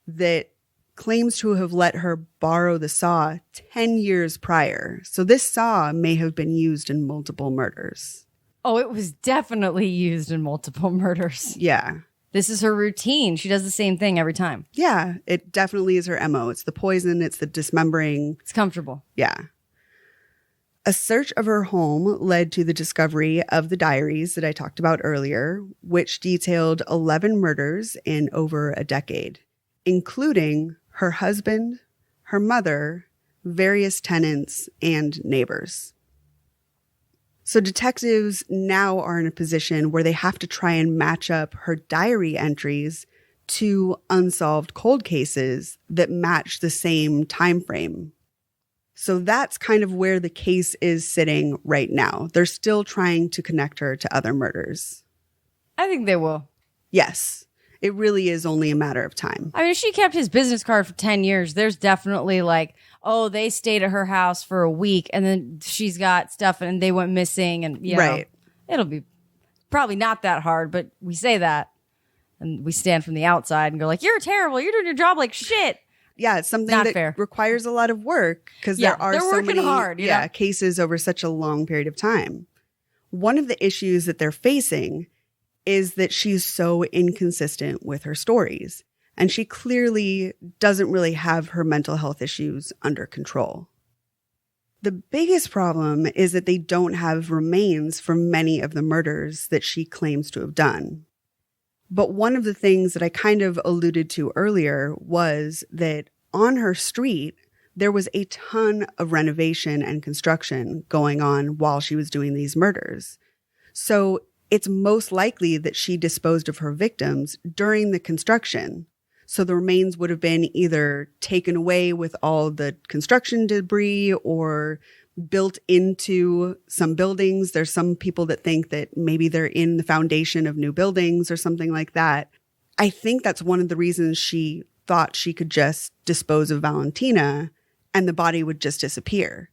that claims to have let her borrow the saw 10 years prior. So this saw may have been used in multiple murders. Oh, it was definitely used in multiple murders. Yeah. This is her routine. She does the same thing every time. Yeah, it definitely is her MO. It's the poison, it's the dismembering. It's comfortable. Yeah. A search of her home led to the discovery of the diaries that I talked about earlier, which detailed 11 murders in over a decade, including her husband, her mother, various tenants, and neighbors. So detectives now are in a position where they have to try and match up her diary entries to unsolved cold cases that match the same time frame. So that's kind of where the case is sitting right now. They're still trying to connect her to other murders. I think they will. Yes, it really is only a matter of time. I mean, if she kept his business card for 10 years, there's definitely like, oh, they stayed at her house for a week and then she's got stuff and they went missing and, you know, Right. it'll be probably not that hard, but we say that. and we stand from the outside and go like, you're terrible, you're doing your job like shit. Yeah, it's something Not that fair. requires a lot of work because Yeah, there are they're so working many hard, you know? cases over such a long period of time. One of the issues that they're facing is that she's so inconsistent with her stories, and she clearly doesn't really have her mental health issues under control. The biggest problem is that they don't have remains for many of the murders that she claims to have done. But one of the things that I kind of alluded to earlier was that on her street, there was a ton of renovation and construction going on while she was doing these murders. So it's most likely that she disposed of her victims during the construction. So the remains would have been either taken away with all the construction debris or built into some buildings. There's some people that think that maybe they're in the foundation of new buildings or something like that. I think that's one of the reasons she thought she could just dispose of Valentina and the body would just disappear,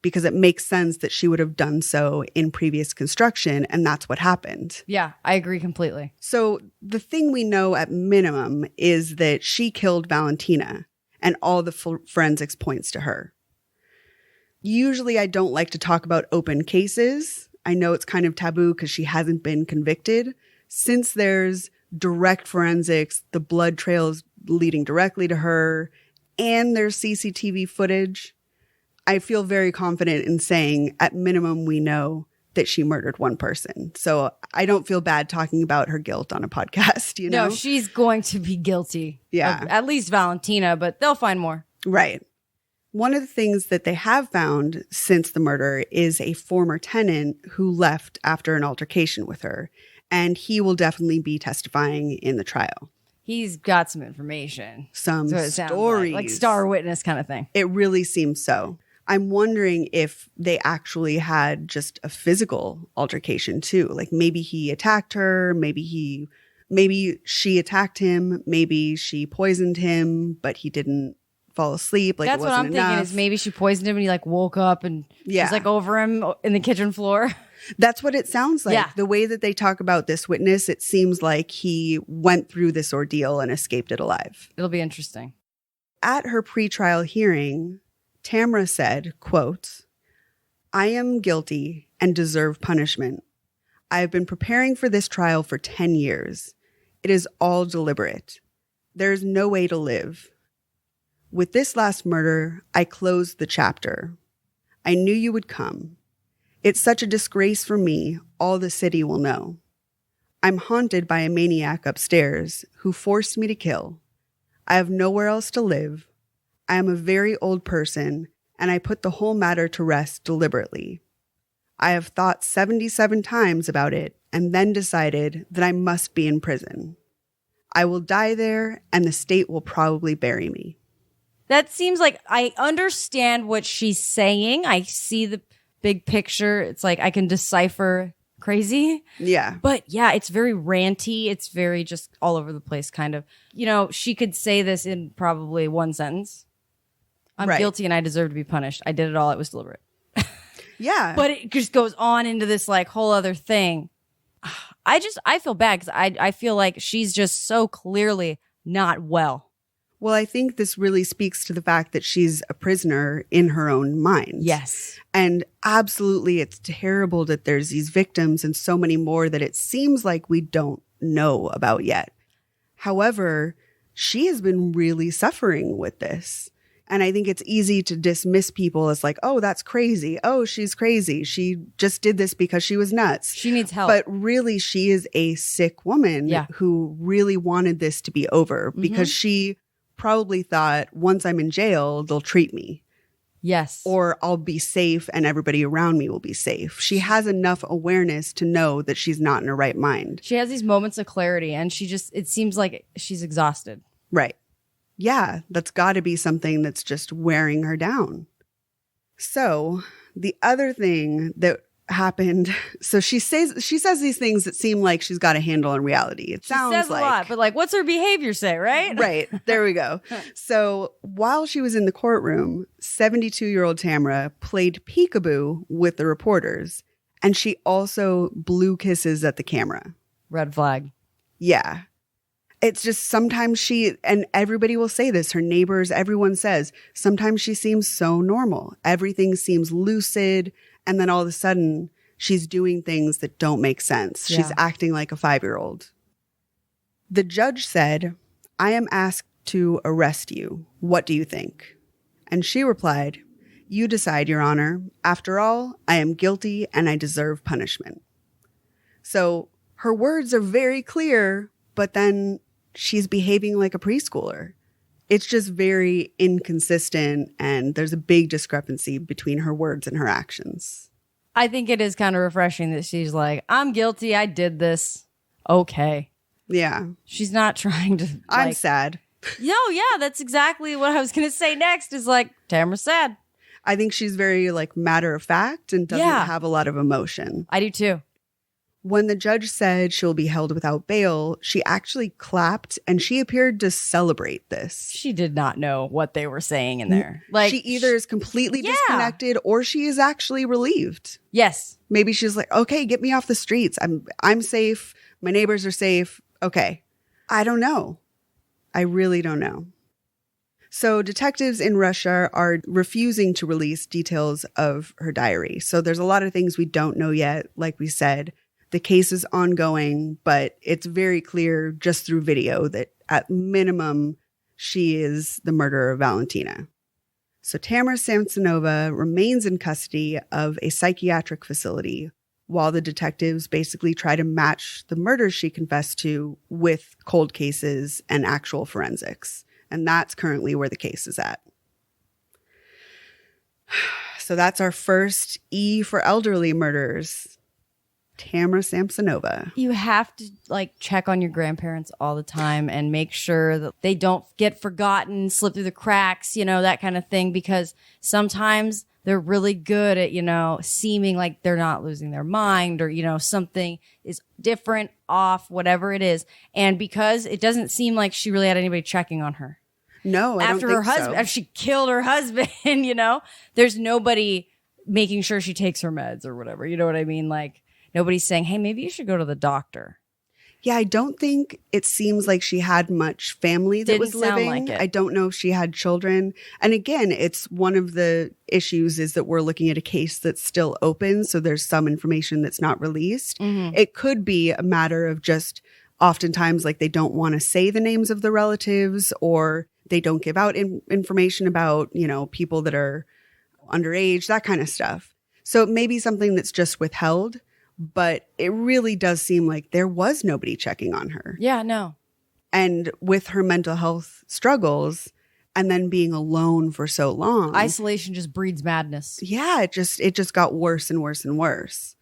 because it makes sense that she would have done so in previous construction, and that's what happened. Yeah, I agree completely. So the thing we know at minimum is that she killed Valentina, and all the forensics points to her. Usually I don't like to talk about open cases. I know it's kind of taboo because she hasn't been convicted. Since there's direct forensics, the blood trails leading directly to her, and there's CCTV footage, I feel very confident in saying at minimum we know that she murdered one person. So I don't feel bad talking about her guilt on a podcast, you know? No, she's going to be guilty. Yeah. Of at least Valentina, but they'll find more. Right. One of the things that they have found since the murder is a former tenant who left after an altercation with her, and he will definitely be testifying in the trial. He's got some information. Some That's what it sounds stories. like star witness kind of thing. It really seems so. I'm wondering if they actually had just a physical altercation too. Like maybe he attacked her, maybe she attacked him, maybe she poisoned him, but he didn't fall asleep. Like That's it what wasn't I'm enough. thinking is maybe she poisoned him and he like woke up and Yeah. was like over him in the kitchen floor. That's what it sounds like. Yeah. The way that they talk about this witness, it seems like he went through this ordeal and escaped it alive. It'll be interesting. At her pretrial hearing, Tamara said, quote, "I am guilty and deserve punishment. I have been preparing for this trial for 10 years. It is all deliberate. There is no way to live. With this last murder, I closed the chapter. I knew you would come. It's such a disgrace for me, all the city will know. I'm haunted by a maniac upstairs who forced me to kill. I have nowhere else to live. I am a very old person, and I put the whole matter to rest deliberately. I have thought 77 times about it and then decided that I must be in prison. I will die there, and the state will probably bury me." That seems like I understand what she's saying. I see the big picture. It's like I can decipher crazy. Yeah. But yeah, it's very ranty. It's very just all over the place kind of. You know, she could say this in probably one sentence. I'm Right. guilty and I deserve to be punished. I did it all. It was deliberate. Yeah. But it just goes on into this like whole other thing. I feel bad because I feel like she's just so clearly not well. Well, I think this really speaks to the fact that she's a prisoner in her own mind. Yes. And absolutely, it's terrible that there's these victims and so many more that it seems like we don't know about yet. However, she has been really suffering with this. And I think it's easy to dismiss people as like, oh, that's crazy. Oh, she's crazy. She just did this because she was nuts. She needs help. But really, she is a sick woman Yeah. who really wanted this to be over because she probably thought, once I'm in jail, they'll treat me. Yes. Or I'll be safe and everybody around me will be safe. She has enough awareness to know that she's not in her right mind. she has these moments of clarity and it seems like she's exhausted. Right. Yeah, that's got to be something that's just wearing her down. So the other thing that happened, so she says these things that seem like she's got a handle on reality. It sounds says like a lot, but like, what's her behavior say, right? Right. There we go. So while she was in the courtroom, 72-year-old Tamara played peekaboo with the reporters, and she also blew kisses at the camera. Red flag. Yeah. It's just sometimes and everybody will say this, her neighbors, everyone says, sometimes she seems so normal. Everything seems lucid. And then all of a sudden, she's doing things that don't make sense. Yeah. She's acting like a 5-year-old. The judge said, I am asked to arrest you. What do you think? And she replied, you decide, Your Honor. After all, I am guilty and I deserve punishment. So her words are very clear, but then she's behaving like a preschooler. It's just very inconsistent, and there's a big discrepancy between her words and her actions. I think it is kind of refreshing that she's like, I'm guilty. I did this. Okay. Yeah. She's not trying to. I'm sad. Yeah, that's exactly what I was going to say next is like, Tamara's sad. I think she's very like matter of fact and doesn't have a lot of emotion. I do too. When the judge said she'll be held without bail, she actually clapped and she appeared to celebrate this. She did not know what they were saying in there. Like she either is completely disconnected or she is actually relieved. Yes. Maybe she's like, okay, get me off the streets. I'm safe. My neighbors are safe. Okay. I don't know. I really don't know. So detectives in Russia are refusing to release details of her diary. So there's a lot of things we don't know yet. Like we said, the case is ongoing, but it's very clear just through video that at minimum, she is the murderer of Valentina. So Tamara Samsonova remains in custody of a psychiatric facility while the detectives basically try to match the murders she confessed to with cold cases and actual forensics. And that's currently where the case is at. So that's our first E for elderly murders. Tamara Samsonova. You have to like check on your grandparents all the time and make sure that they don't get forgotten, slip through the cracks, that kind of thing, because sometimes they're really good at, seeming like they're not losing their mind or, something is different, off, whatever it is. And because it doesn't seem like she really had anybody checking on her. No, I after don't her think husband, so. after she killed her husband, there's nobody making sure she takes her meds or whatever. You know what I mean? Like, nobody's saying, hey, maybe you should go to the doctor. Yeah, I don't think it seems like she had much family that was Didn't sound living. like it. I don't know if she had children. And again, it's one of the issues is that we're looking at a case that's still open. So there's some information that's not released. Mm-hmm. It could be a matter of just oftentimes like they don't want to say the names of the relatives or they don't give out information about, people that are underage, that kind of stuff. So it may be something that's just withheld. But it really does seem like there was nobody checking on her. Yeah, no. And with her mental health struggles and then being alone for so long. Isolation just breeds madness. Yeah, it just got worse and worse and worse.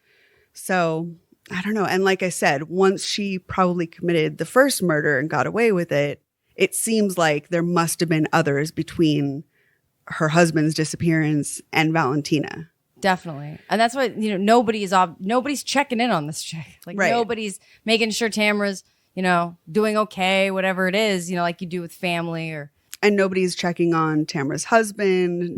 So I don't know. And like I said, once she probably committed the first murder and got away with it, it seems like there must have been others between her husband's disappearance and Valentina. Definitely. And that's why, nobody's checking in on this chick. Like Right. Nobody's making sure Tamara's, doing okay, whatever it is, like you do with family or. And nobody's checking on Tamara's husband.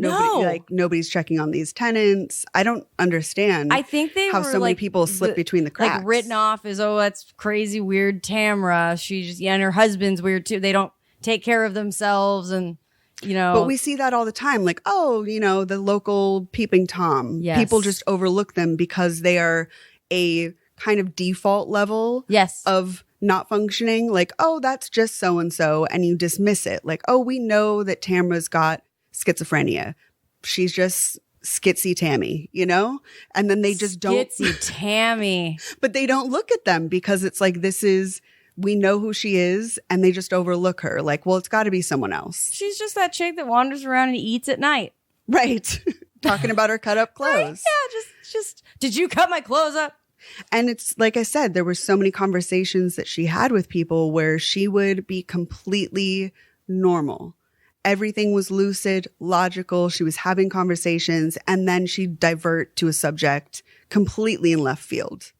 Nobody's checking on these tenants. I don't understand. I think they how were so many people slip between the cracks. Like written off as, oh, that's crazy, weird Tamara. And her husband's weird too. They don't take care of themselves and, But we see that all the time. Like, the local peeping Tom. Yes. People just overlook them because they are a kind of default level yes. of not functioning. Like, oh, that's just so-and-so. And you dismiss it. Like, oh, we know that Tamara's got schizophrenia. She's just skitsy Tammy, And then they just don't. Skitsy Tammy. But they don't look at them because it's like, we know who she is and they just overlook her. Like, well, it's got to be someone else. She's just that chick that wanders around and eats at night. Right. Talking about her cut up clothes. Right? Yeah, just, did you cut my clothes up? And it's like I said, there were so many conversations that she had with people where she would be completely normal. Everything was lucid, logical. She was having conversations and then she'd divert to a subject completely in left field.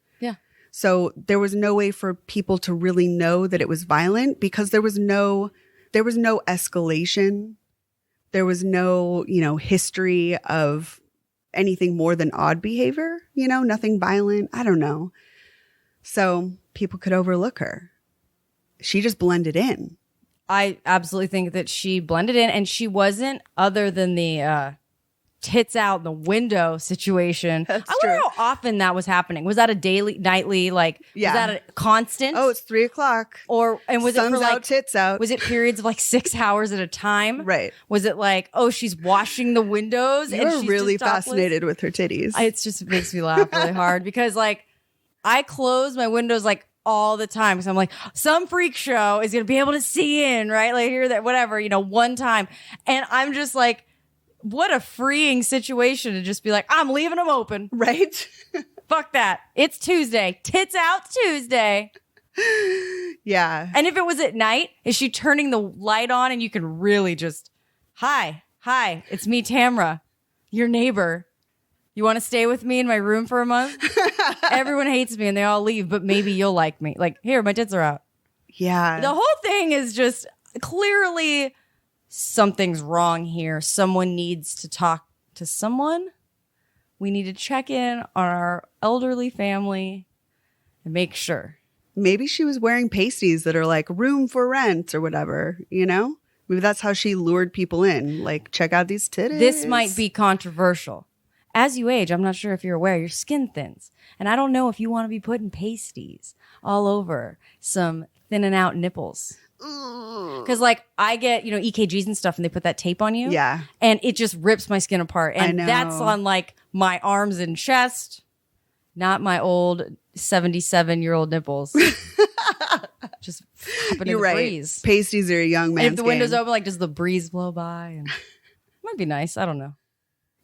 So there was no way for people to really know that it was violent because there was no escalation. There was no, history of anything more than odd behavior, nothing violent. I don't know. So people could overlook her. she just blended in. I absolutely think that she blended in, and she wasn't, other than the tits out the window situation. That's I wonder true. how often that was happening. Was that a daily, nightly, like, Yeah. was that a constant? Oh, it's 3:00. And was Sun's it for like out, tits out. Was it periods of like 6 hours at a time? Right. Was it like, oh, she's washing the windows and You're she's really just topless? fascinated with her titties. It just makes me laugh really hard because like I close my windows like all the time because I'm like, some freak show is gonna be able to see in, right? Like hear that, whatever, one time, and I'm just like, what a freeing situation to just be like, I'm leaving them open. Right? Fuck that. It's Tuesday. Tits out Tuesday. Yeah. And if it was at night, is she turning the light on and you can really just, hi, it's me, Tamara, your neighbor. You want to stay with me in my room for a month? Everyone hates me and they all leave, but maybe you'll like me. Like, here, my tits are out. Yeah. The whole thing is just clearly something's wrong here. Someone needs to talk to someone. We need to check in on our elderly family and make sure. Maybe she was wearing pasties that are like room for rent or whatever, Maybe that's how she lured people in. Like, check out these titties. This might be controversial. As you age, I'm not sure if you're aware, your skin thins. And I don't know if you want to be putting pasties all over some thinning out nipples. Because like I get, EKGs and stuff and they put that tape on you. Yeah. And it just rips my skin apart. And I know. that's on like my arms and chest, not my old 77-year-old nipples. Just flopping in You're the right. breeze. Pasties are a young man's And if the window's game. open, like does the breeze blow by? And might be nice. I don't know.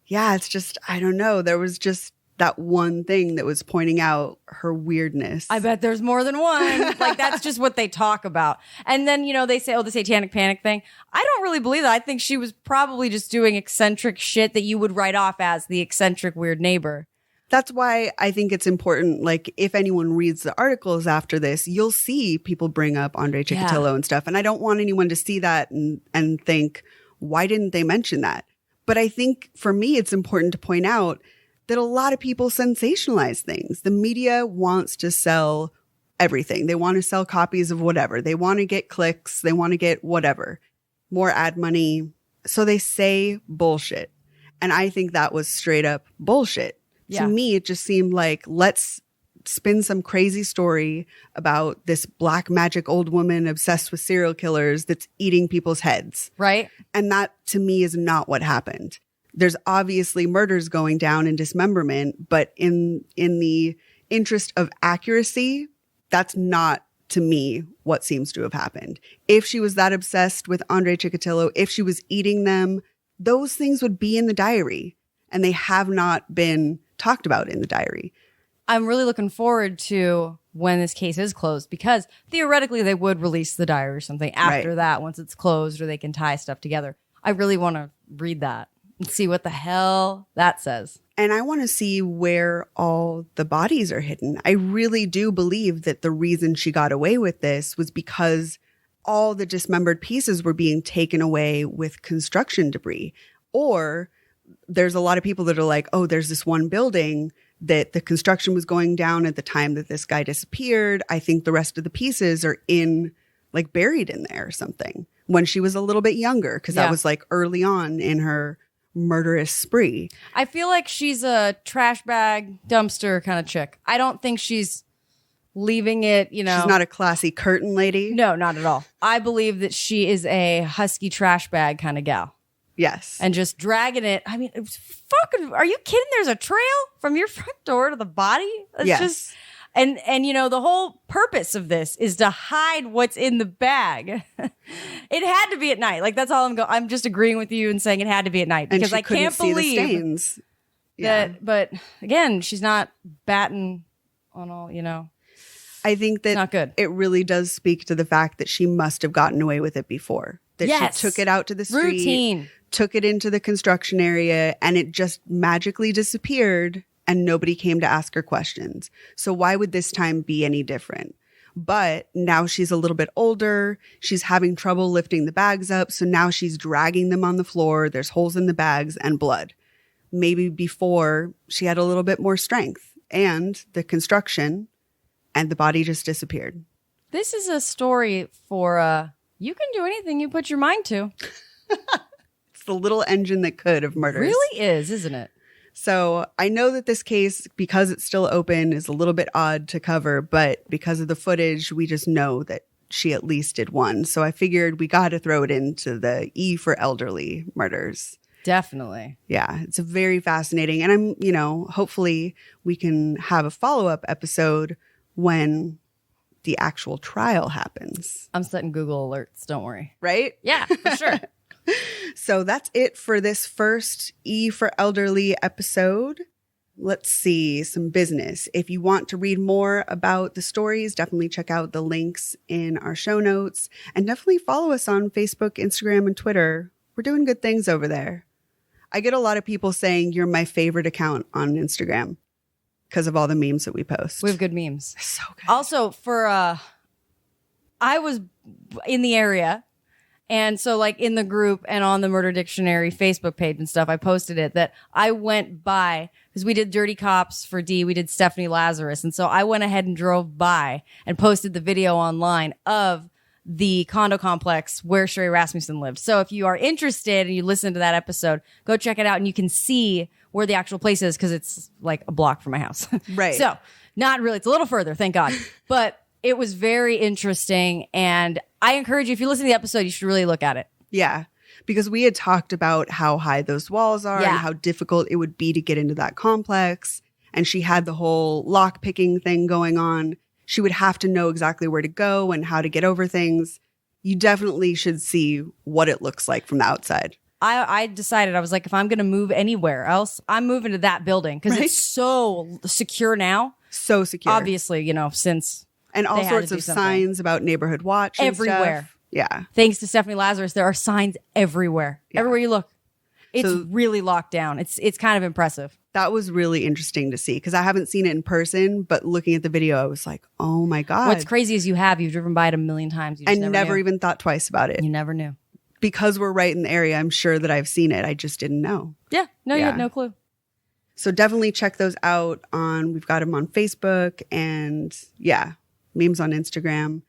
Yeah, it's just, I don't know. There was just that one thing that was pointing out her weirdness. I bet there's more than one. Like that's just what they talk about. And then, they say, oh, the satanic panic thing. I don't really believe that. I think she was probably just doing eccentric shit that you would write off as the eccentric weird neighbor. That's why I think it's important. Like, if anyone reads the articles after this, you'll see people bring up Andre Chikatilo and stuff. And I don't want anyone to see that and think, why didn't they mention that? But I think for me, it's important to point out that a lot of people sensationalize things. The media wants to sell everything. They want to sell copies of whatever. They want to get clicks. They want to get whatever, more ad money. So they say bullshit. And I think that was straight up bullshit. Yeah. To me, it just seemed like, let's spin some crazy story about this black magic old woman obsessed with serial killers that's eating people's heads. Right? And that, to me, is not what happened. There's obviously murders going down and dismemberment, but in the interest of accuracy, that's not, to me, what seems to have happened. If she was that obsessed with Andre Chikatilo, if she was eating them, those things would be in the diary. And they have not been talked about in the diary. I'm really looking forward to when this case is closed because theoretically they would release the diary or something after that once it's closed or they can tie stuff together. I really want to read that and see what the hell that says. And I want to see where all the bodies are hidden. I really do believe that the reason she got away with this was because all the dismembered pieces were being taken away with construction debris. Or there's a lot of people that are like, oh, there's this one building that the construction was going down at the time that this guy disappeared. I think the rest of the pieces are buried in there or something when she was a little bit younger. Cause that was like early on in her murderous spree. I feel like she's a trash bag dumpster kind of chick. I don't think she's leaving it, She's not a classy curtain lady. No, not at all. I believe that she is a husky trash bag kind of gal. Yes. And just dragging it. I mean, it's fucking, are you kidding? There's a trail from your front door to the body? It's yes. just, and the whole purpose of this is to hide what's in the bag. It had to be at night. Like, that's all I'm just agreeing with you and saying it had to be at night because and she I couldn't can't see believe the stains. that, but again, she's not batting on all, I think that not good. It really does speak to the fact that she must have gotten away with it before. That Yes. she took it out to the street, Routine. took it into the construction area, and it just magically disappeared and nobody came to ask her questions. So why would this time be any different? But now she's a little bit older. She's having trouble lifting the bags up. So now she's dragging them on the floor. There's holes in the bags and blood. Maybe before she had a little bit more strength and the construction and the body just disappeared. This is a story for you can do anything you put your mind to. It's the little engine that could of murders. Really is, isn't it? So I know that this case, because it's still open, is a little bit odd to cover, but because of the footage, we just know that she at least did one. So I figured we got to throw it into the E for elderly murders. Definitely. Yeah, it's very fascinating. And hopefully we can have a follow-up episode when the actual trial happens. I'm setting Google alerts. Don't worry. Right? Yeah, for sure. So that's it for this first E for Elderly episode. Let's see, some business. If you want to read more about the stories, definitely check out the links in our show notes. And definitely follow us on Facebook, Instagram, and Twitter. We're doing good things over there. I get a lot of people saying you're my favorite account on Instagram because of all the memes that we post. We have good memes. So good. Also, I was in the area. And so like in the group and on the Murder Dictionary Facebook page and stuff, I posted it that I went by because we did Dirty Cops for D. We did Stephanie Lazarus. And so I went ahead and drove by and posted the video online of the condo complex where Sherry Rasmussen lived. So if you are interested and you listen to that episode, go check it out and you can see where the actual place is because it's like a block from my house. Right. So not really. It's a little further, thank God. But it was very interesting. And I encourage you, if you listen to the episode, you should really look at it. Yeah. Because we had talked about how high those walls are and how difficult it would be to get into that complex. And she had the whole lock picking thing going on. She would have to know exactly where to go and how to get over things. You definitely should see what it looks like from the outside. I decided, I was like, if I'm going to move anywhere else, I'm moving to that building because it's so secure now. So secure. Obviously, since... And all sorts of signs about neighborhood watch and everywhere. Stuff. Yeah. Thanks to Stephanie Lazarus, there are signs everywhere. Yeah. Everywhere you look. It's really locked down. It's kind of impressive. That was really interesting to see because I haven't seen it in person, but looking at the video, I was like, oh my God. What's crazy is you've driven by it a million times. You just never even thought twice about it. You never knew. Because we're right in the area, I'm sure that I've seen it. I just didn't know. Yeah. No, you had no clue. So definitely check those out we've got them on Facebook and memes on Instagram.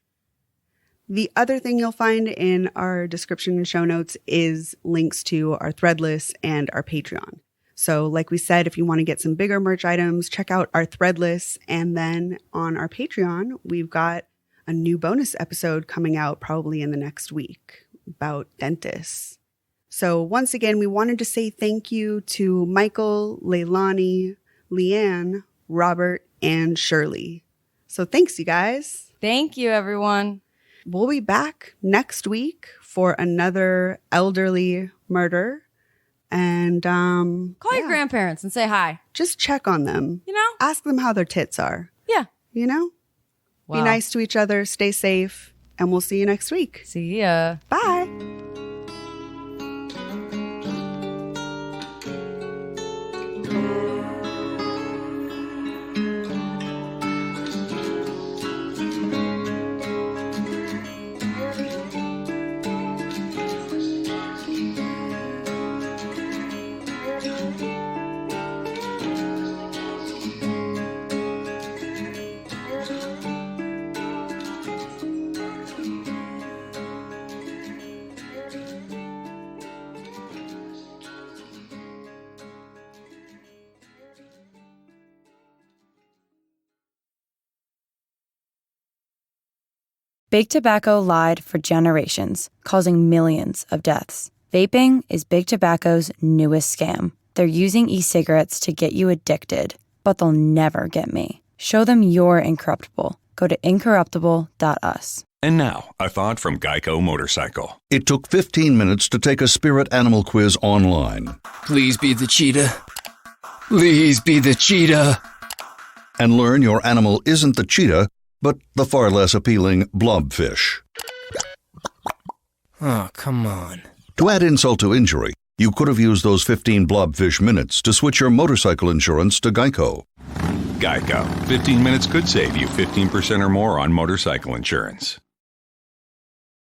The other thing you'll find in our description and show notes is links to our Threadless and our Patreon. So like we said, if you want to get some bigger merch items, check out our Threadless. And then on our Patreon, we've got a new bonus episode coming out probably in the next week about dentists. So once again, we wanted to say thank you to Michael, Leilani, Leanne, Robert, and Shirley. So thanks, you guys. Thank you, everyone. We'll be back next week for another elderly murder. And call your grandparents and say hi. Just check on them. Ask them how their tits are. Yeah. Wow. Be nice to each other. Stay safe. And we'll see you next week. See ya. Bye. Big Tobacco lied for generations, causing millions of deaths. Vaping is Big Tobacco's newest scam. They're using e-cigarettes to get you addicted, but they'll never get me. Show them you're incorruptible. Go to incorruptible.us. And now, a thought from Geico Motorcycle. It took 15 minutes to take a spirit animal quiz online. Please be the cheetah. Please be the cheetah. And learn your animal isn't the cheetah, but the far less appealing blobfish. Oh, come on. To add insult to injury, you could have used those 15 blobfish minutes to switch your motorcycle insurance to Geico. Geico. 15 minutes could save you 15% or more on motorcycle insurance.